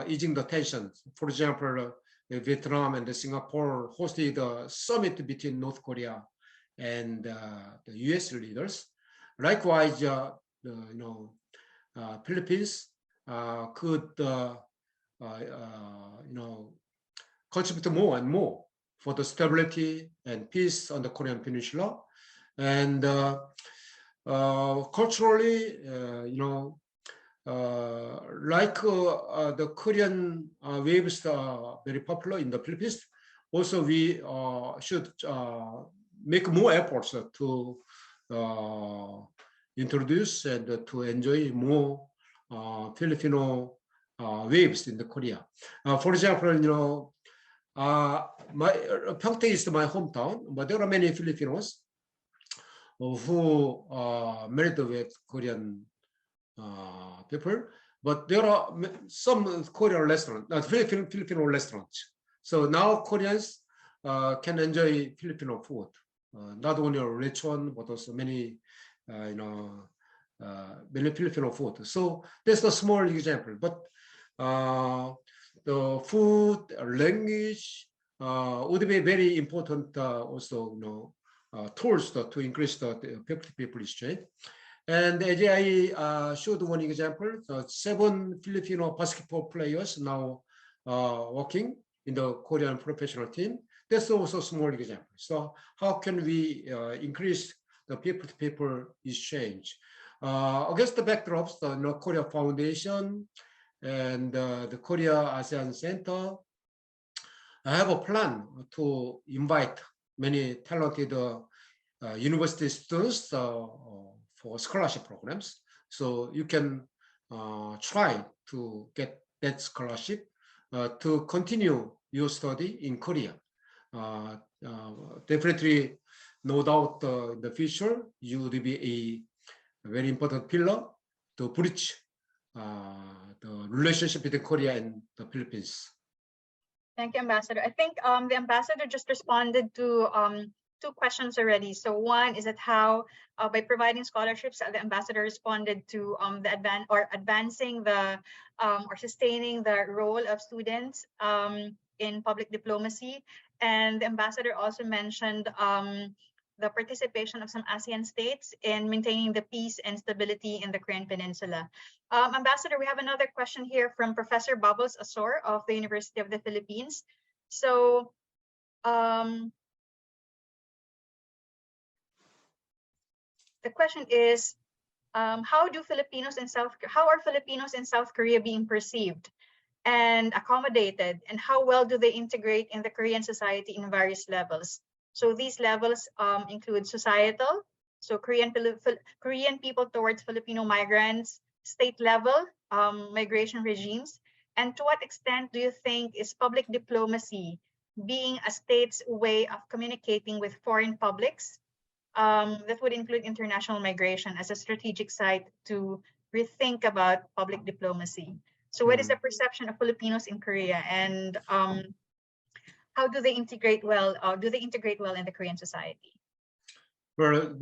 easing the tensions. For example, Vietnam and Singapore hosted a summit between North Korea and the U.S. leaders. Likewise, Philippines could contribute more and more for the stability and peace on the Korean Peninsula. And culturally, like the Korean waves are very popular in the Philippines, also we should make more efforts to introduce and to enjoy more Filipino waves in the Korea. For example, Pyeongtaek is my hometown, but there are many Filipinos who married with Korean people, but there are some Korean restaurants, Filipino restaurants. So now Koreans can enjoy Filipino food, not only a rich one, but also many, many Filipino food. So that's a small example, but the food, language would be very important also, tools to increase the people exchange. And as I showed one example, 7 Filipino basketball players now working in the Korean professional team. That's also a small example. So how can we increase the people-to-people exchange? Against the backdrops, the Korea Foundation and the Korea ASEAN Center, I have a plan to invite many talented university students for scholarship programs. So you can try to get that scholarship to continue your study in Korea. Definitely, no doubt in the future, you will be a very important pillar to bridge the relationship between Korea and the Philippines. Thank you, Ambassador. I think the ambassador just responded to two questions already. So one is that how, by providing scholarships, the ambassador responded to the advancing the or sustaining the role of students in public diplomacy. And the ambassador also mentioned the participation of some ASEAN states in maintaining the peace and stability in the Korean Peninsula. Ambassador, we have another question here from Professor Bubbles Asor of the University of the Philippines. So, the question is, how are Filipinos in South Korea being perceived and accommodated, and how well do they integrate in the Korean society in various levels? So these levels include societal, so Korean people towards Filipino migrants, state level migration regimes, and to what extent do you think is public diplomacy being a state's way of communicating with foreign publics? That would include international migration as a strategic site to rethink about public diplomacy. So what is the perception of Filipinos in Korea, and how do they integrate well? Do they integrate well in the Korean society? Well,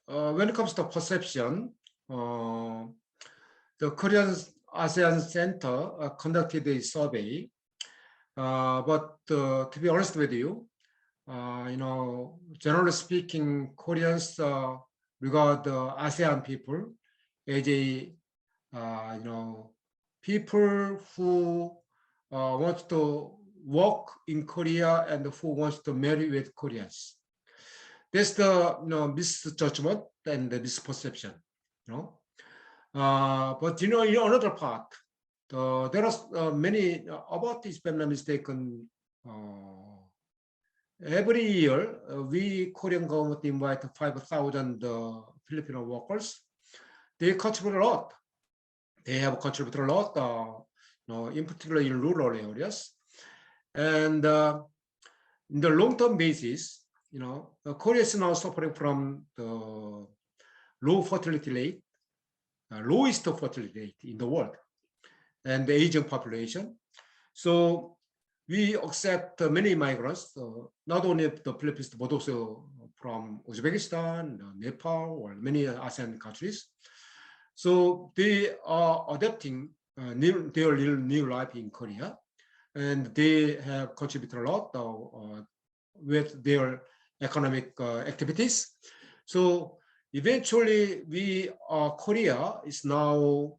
when it comes to perception, the Korean ASEAN Center conducted a survey. But to be honest with you, generally speaking, Koreans regard the ASEAN people as a people who want to work in Korea and who wants to marry with Koreans. That's the misjudgment and the misperception. But in another part, there are many about this, if I'm not mistaken. Every year, we Korean government invite 5,000 Filipino workers. They contribute a lot. They have contributed a lot. In particular in rural areas, and in the long-term basis, Korea is now suffering from the low fertility rate, lowest fertility rate in the world, and the aging population. So we accept many migrants, not only the Philippines but also from Uzbekistan, Nepal, or many ASEAN countries. So they are adapting their new life in Korea, and they have contributed a lot with their economic activities. So eventually, Korea is now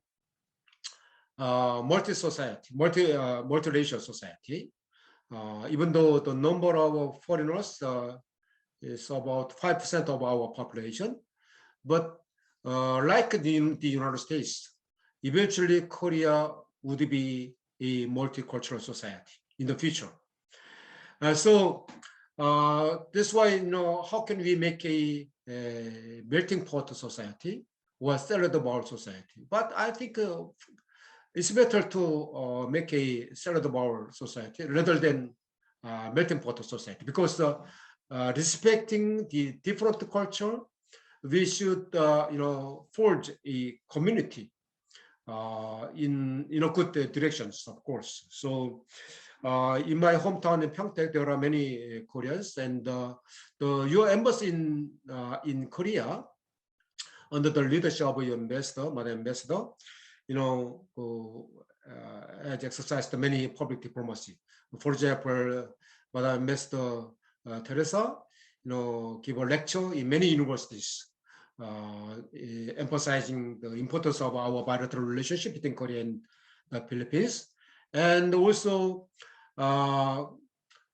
multi-society, multiracial society. Even though the number of foreigners is about 5% of our population, but like in the United States, eventually Korea would be a multicultural society in the future. So that's why, how can we make a melting pot society or salad bowl society? But I think it's better to make a salad bowl society rather than melting pot society, because respecting the different culture, we should forge a community in good directions, of course. So in my hometown in Pyeongtaek, there are many Koreans, and your embassy in Korea, under the leadership of your ambassador, Madam Ambassador, has exercised many public diplomacy. For example, Madam Ambassador Teresa, give a lecture in many universities, emphasizing the importance of our bilateral relationship between Korea and the Philippines. And also,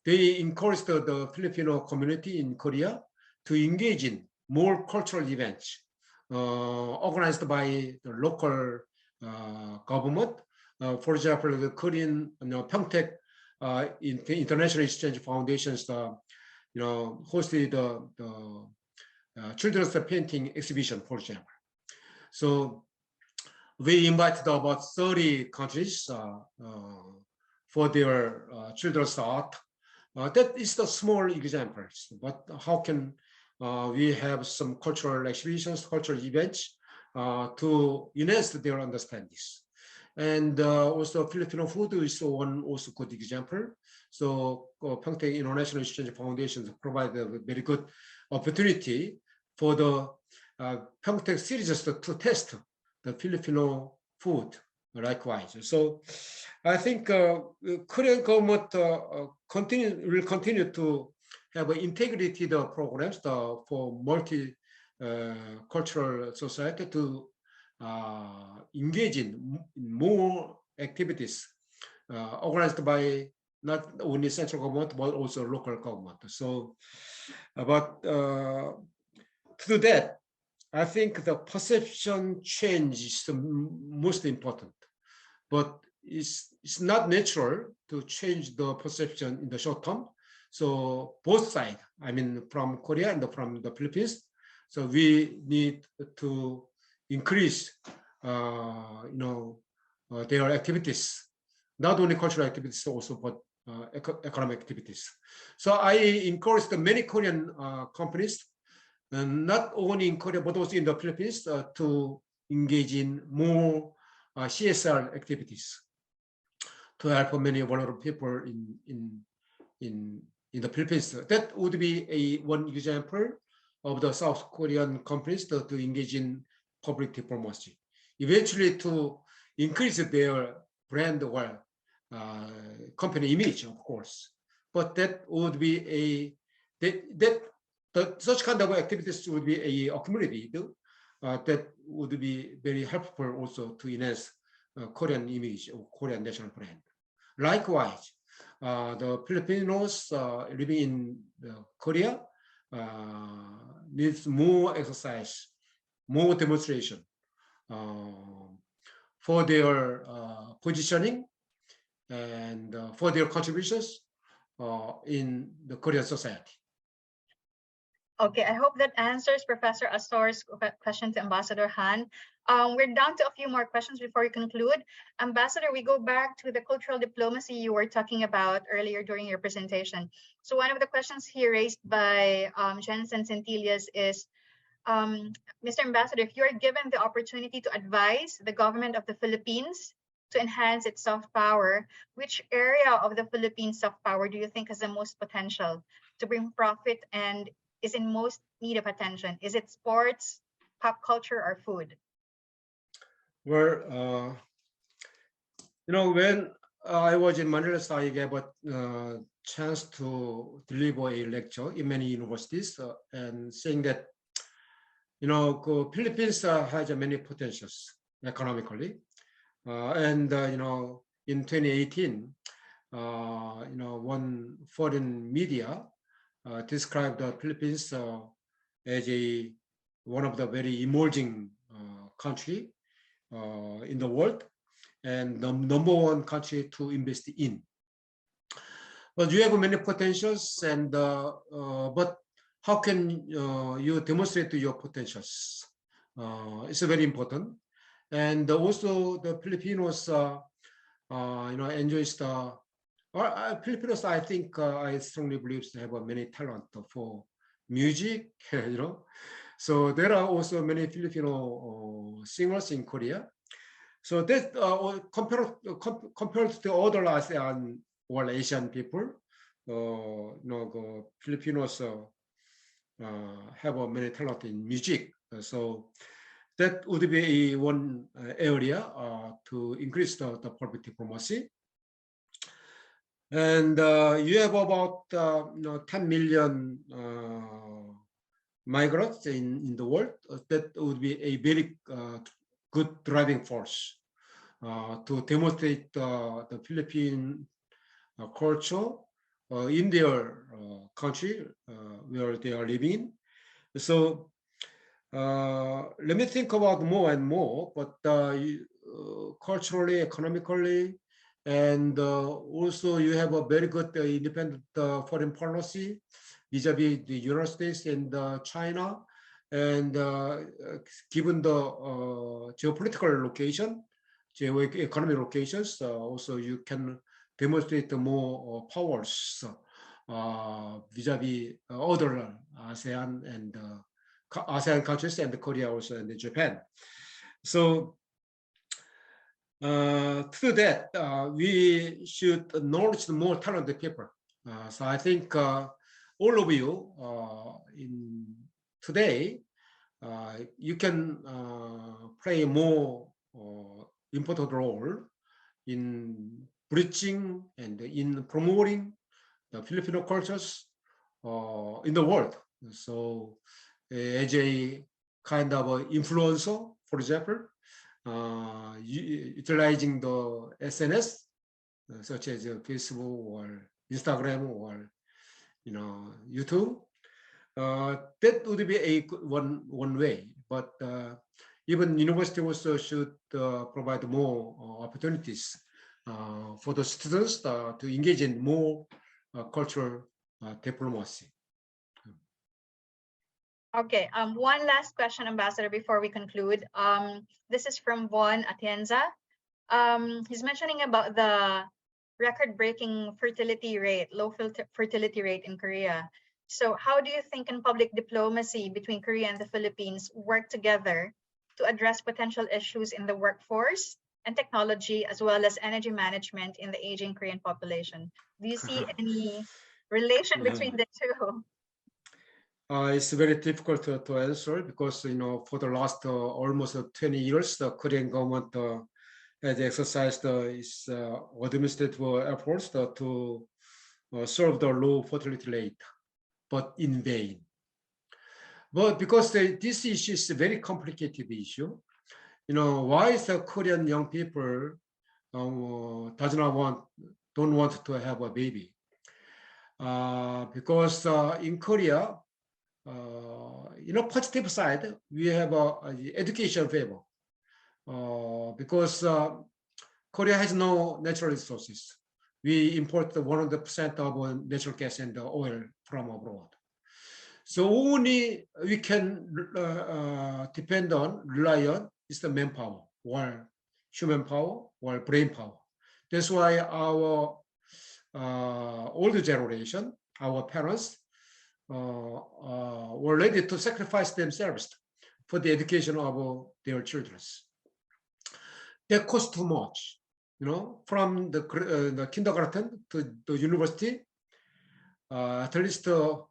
they encouraged the Filipino community in Korea to engage in more cultural events organized by the local government. For example, the Korean Pyeongtaek International Exchange Foundations hosted the children's painting exhibition, for example. So we invited about 30 countries for their children's art. That is the small examples, but how can we have some cultural exhibitions, cultural events to enhance their understandings. And also Filipino food is one also good example. So Pyeongtaek International Exchange Foundation provide a very good opportunity for the Pyeongtaek citizens to test the Filipino food likewise. So I think Korean government will continue to have integrated programs for multi-cultural society to engage in more activities organized by not only central government but also local government. So, but to do that, I think the perception change is the most important. But it's not natural to change the perception in the short term. So both sides, I mean, from Korea and from the Philippines, so we need to increase, their activities, not only cultural activities also, but economic activities. So I encourage the many Korean companies, not only in Korea but also in the Philippines, to engage in more CSR activities to help many vulnerable people in the Philippines. That would be one example of the South Korean companies to engage in public diplomacy, eventually to increase their brand or company image, of course. But that would be such kind of activities would be accumulated. That would be very helpful also to enhance Korean image or Korean national brand. Likewise, the Filipinos living in Korea needs more exercise, more demonstration for their positioning and for their contributions in the Korean society. Okay, I hope that answers Professor Asor's question to Ambassador Han. We're down to a few more questions before we conclude. Ambassador, we go back to the cultural diplomacy you were talking about earlier during your presentation. So one of the questions here raised by Jensen Centillas is, Mr. Ambassador, if you are given the opportunity to advise the government of the Philippines to enhance its soft power, which area of the Philippine soft power do you think has the most potential to bring profit and is in most need of attention? Is it sports, pop culture, or food? Well, when I was in Manila, I gave a chance to deliver a lecture in many universities and saying that, Philippines has many potentials economically. And, in 2018, one foreign media described the Philippines as one of the very emerging country in the world and the #1 country to invest in. But you have many potentials, and but how can you demonstrate your potentials? It's very important, and also the Filipinos, enjoys the. Filipinos, I think, I strongly believe have many talent for music, So there are also many Filipino singers in Korea. So that compared to other ASEAN or Asian people, the Filipinos have many talent in music. So that would be one area to increase the public diplomacy. And you have about 10 million migrants in the world. That would be a very good driving force to demonstrate the Philippine culture in their country where they are living. So let me think about more and more, but culturally, economically, and also you have a very good independent foreign policy vis-a-vis the United States and China. And given the geopolitical location, economic locations, also you can demonstrate more powers vis-a-vis other ASEAN and ASEAN countries and Korea also and Japan. So to do that, we should acknowledge the more talented people. So I think all of you in today, you can play a more important role in bridging and in promoting the Filipino cultures in the world. So as a kind of influencer, for example, utilizing the SNS, such as Facebook or Instagram or YouTube, that would be a one way. But even university also should provide more opportunities for the students to engage in more cultural diplomacy. Okay, one last question, Ambassador, before we conclude. This is from Von Atienza. He's mentioning about the record-breaking fertility rate, low fertility rate in Korea. So how do you think can public diplomacy between Korea and the Philippines work together to address potential issues in the workforce and technology, as well as energy management in the aging Korean population? Do you see any relation between the two? It's very difficult to answer because, for the last almost 20 years, the Korean government has exercised its administrative efforts to solve the low fertility rate, but in vain. But because this issue is a very complicated issue, why is the Korean young people don't want to have a baby? Because in Korea, positive side, we have education favor. Because Korea has no natural resources. We import 100% of natural gas and oil from abroad. So only we can rely on is the manpower, or human power, or brain power. That's why our older generation, our parents, were ready to sacrifice themselves for the education of their children. That costs too much, from the kindergarten to the university, at least, how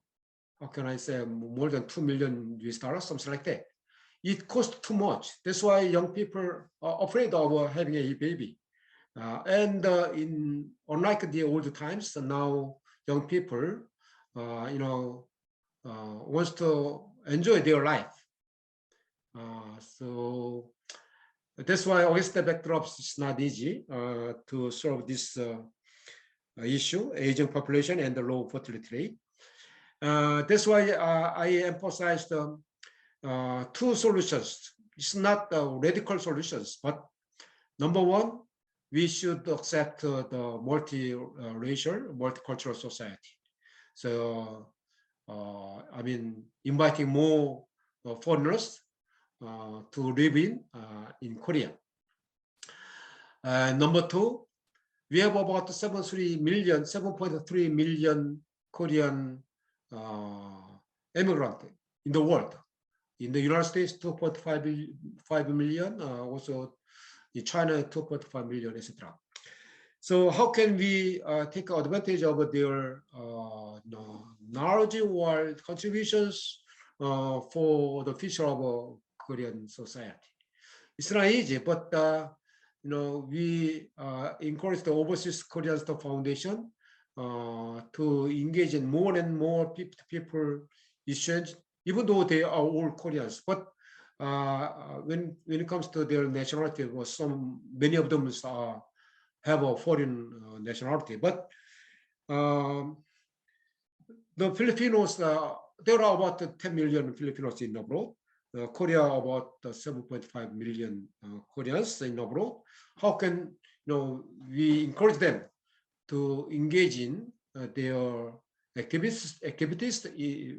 can I say, more than $2 million, something like that. It costs too much. That's why young people are afraid of having a baby. And unlike the old times, now young people, wants to enjoy their life. So that's why against the backdrops, it's not easy to solve this issue, aging population and the low fertility rate. That's why I emphasized two solutions. It's not radical solutions, but number one, we should accept the multiracial, multicultural society. So, inviting more foreigners to live in Korea. Number two, we have about 7.3 million Korean immigrants in the world. In the United States, 2.5 million, also in China, 2.5 million, etc. So how can we take advantage of their knowledge or contributions for the future of Korean society? It's not easy, but we encourage the Overseas Korean Foundation to engage in more and more people exchange, even though they are all Koreans. But when it comes to their nationality, many of them have a foreign nationality. But the Filipinos, there are about 10 million Filipinos in abroad. Korea about 7.5 million Koreans in abroad. How can we encourage them to engage in their activities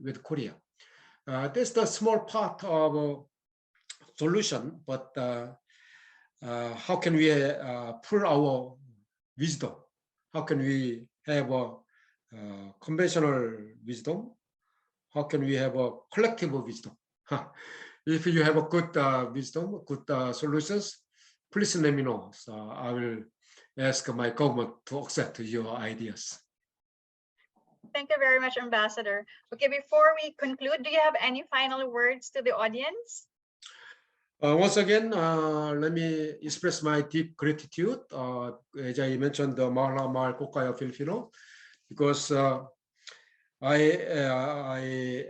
with Korea? That's the small part of solution, but how can we pull our wisdom? How can we have conventional wisdom? How can we have a collective wisdom? If you have a good wisdom, good solutions, please let me know. So I will ask my government to accept your ideas. Thank you very much, Ambassador. Okay, before we conclude, do you have any final words to the audience? Once again, let me express my deep gratitude. As I mentioned, the Mahal Mahal Kokaya Filipino, because I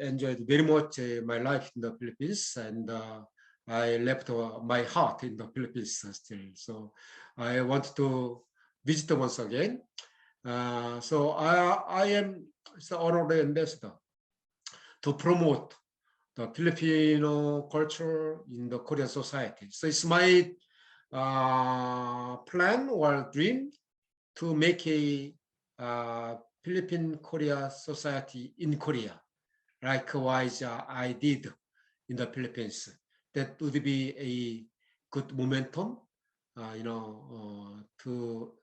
enjoyed very much my life in the Philippines, and I left my heart in the Philippines still. So I want to visit once again. So I am the honorary ambassador to promote the Filipino culture in the Korean society. So it's my plan or dream to make a Philippine Korea society in Korea. Likewise, I did in the Philippines. That would be a good momentum, to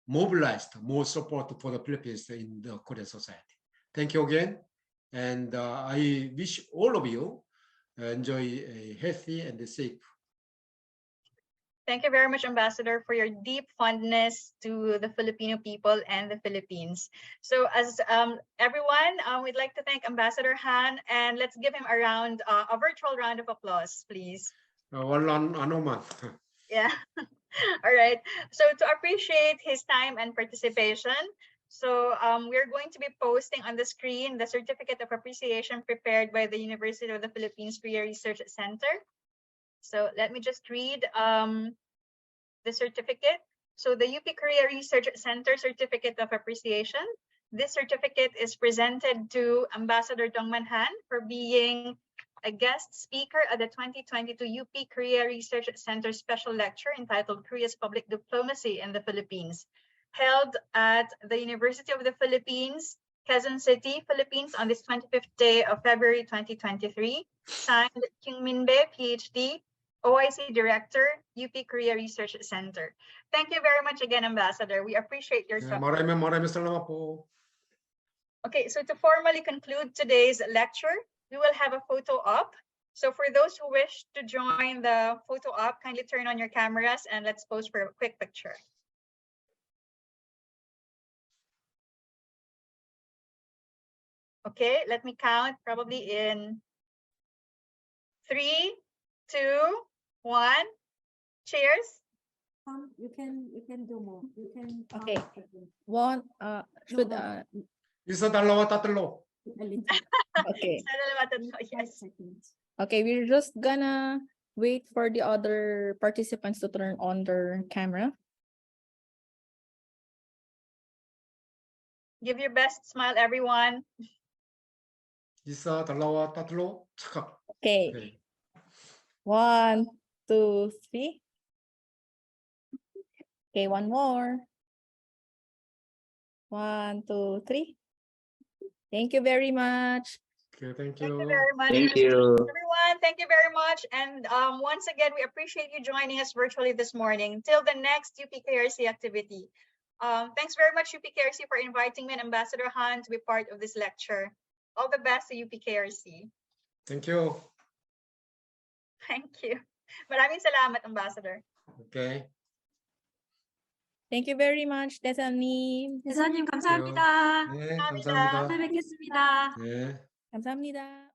mobilize more support for the Philippines in the Korean society. Thank you again. And I wish all of you enjoy a healthy and safe. Thank you very much, Ambassador, for your deep fondness to the Filipino people and the Philippines. So as everyone, we'd like to thank Ambassador Han, and let's give him a virtual round of applause, please. Yeah. All right. So to appreciate his time and participation, so we're going to be posting on the screen the certificate of appreciation prepared by the University of the Philippines Korea Research Center. So let me just read the certificate. So the UP Korea Research Center Certificate of Appreciation. This certificate is presented to Ambassador Dongman Han for being a guest speaker at the 2022 UP Korea Research Center Special Lecture entitled Korea's Public Diplomacy in the Philippines, held at the University of the Philippines, Quezon City, Philippines on this 25th day of February 2023. Signed, Kyung Minbe, PhD, OIC Director, UP Korea Research Center. Thank you very much again, Ambassador. We appreciate your time. Maraming salamat po. Okay, so to formally conclude today's lecture, we will have a photo op. So for those who wish to join the photo op, kindly turn on your cameras and let's pose for a quick picture. Okay, let me count probably in 3, 2, 1. Cheers. You can do more. You can. Okay. One. Should Isa, dalawa, tatlo. Okay. Yes. Okay. We're just gonna wait for the other participants to turn on their camera. Give your best smile, everyone. Isa, dalawa, tatlo. Okay. Okay. 1, 2, 3. Okay. One more. 1, 2, 3. Thank you very much. Okay, thank Thank you you. very much. Thank you. Everyone, thank you very much. And once again, we appreciate you joining us virtually this morning. Till the next UPKRC activity. Thanks very much, UPKRC, for inviting me and Ambassador Han to be part of this lecture. All the best to UPKRC. Thank you. Thank you. Maraming salamat, Ambassador. Okay. Thank you very much, 대사님. 대사님 감사합니다. 네, 감사합니다. 감사합니다. 또 뵙겠습니다. 네. 감사합니다.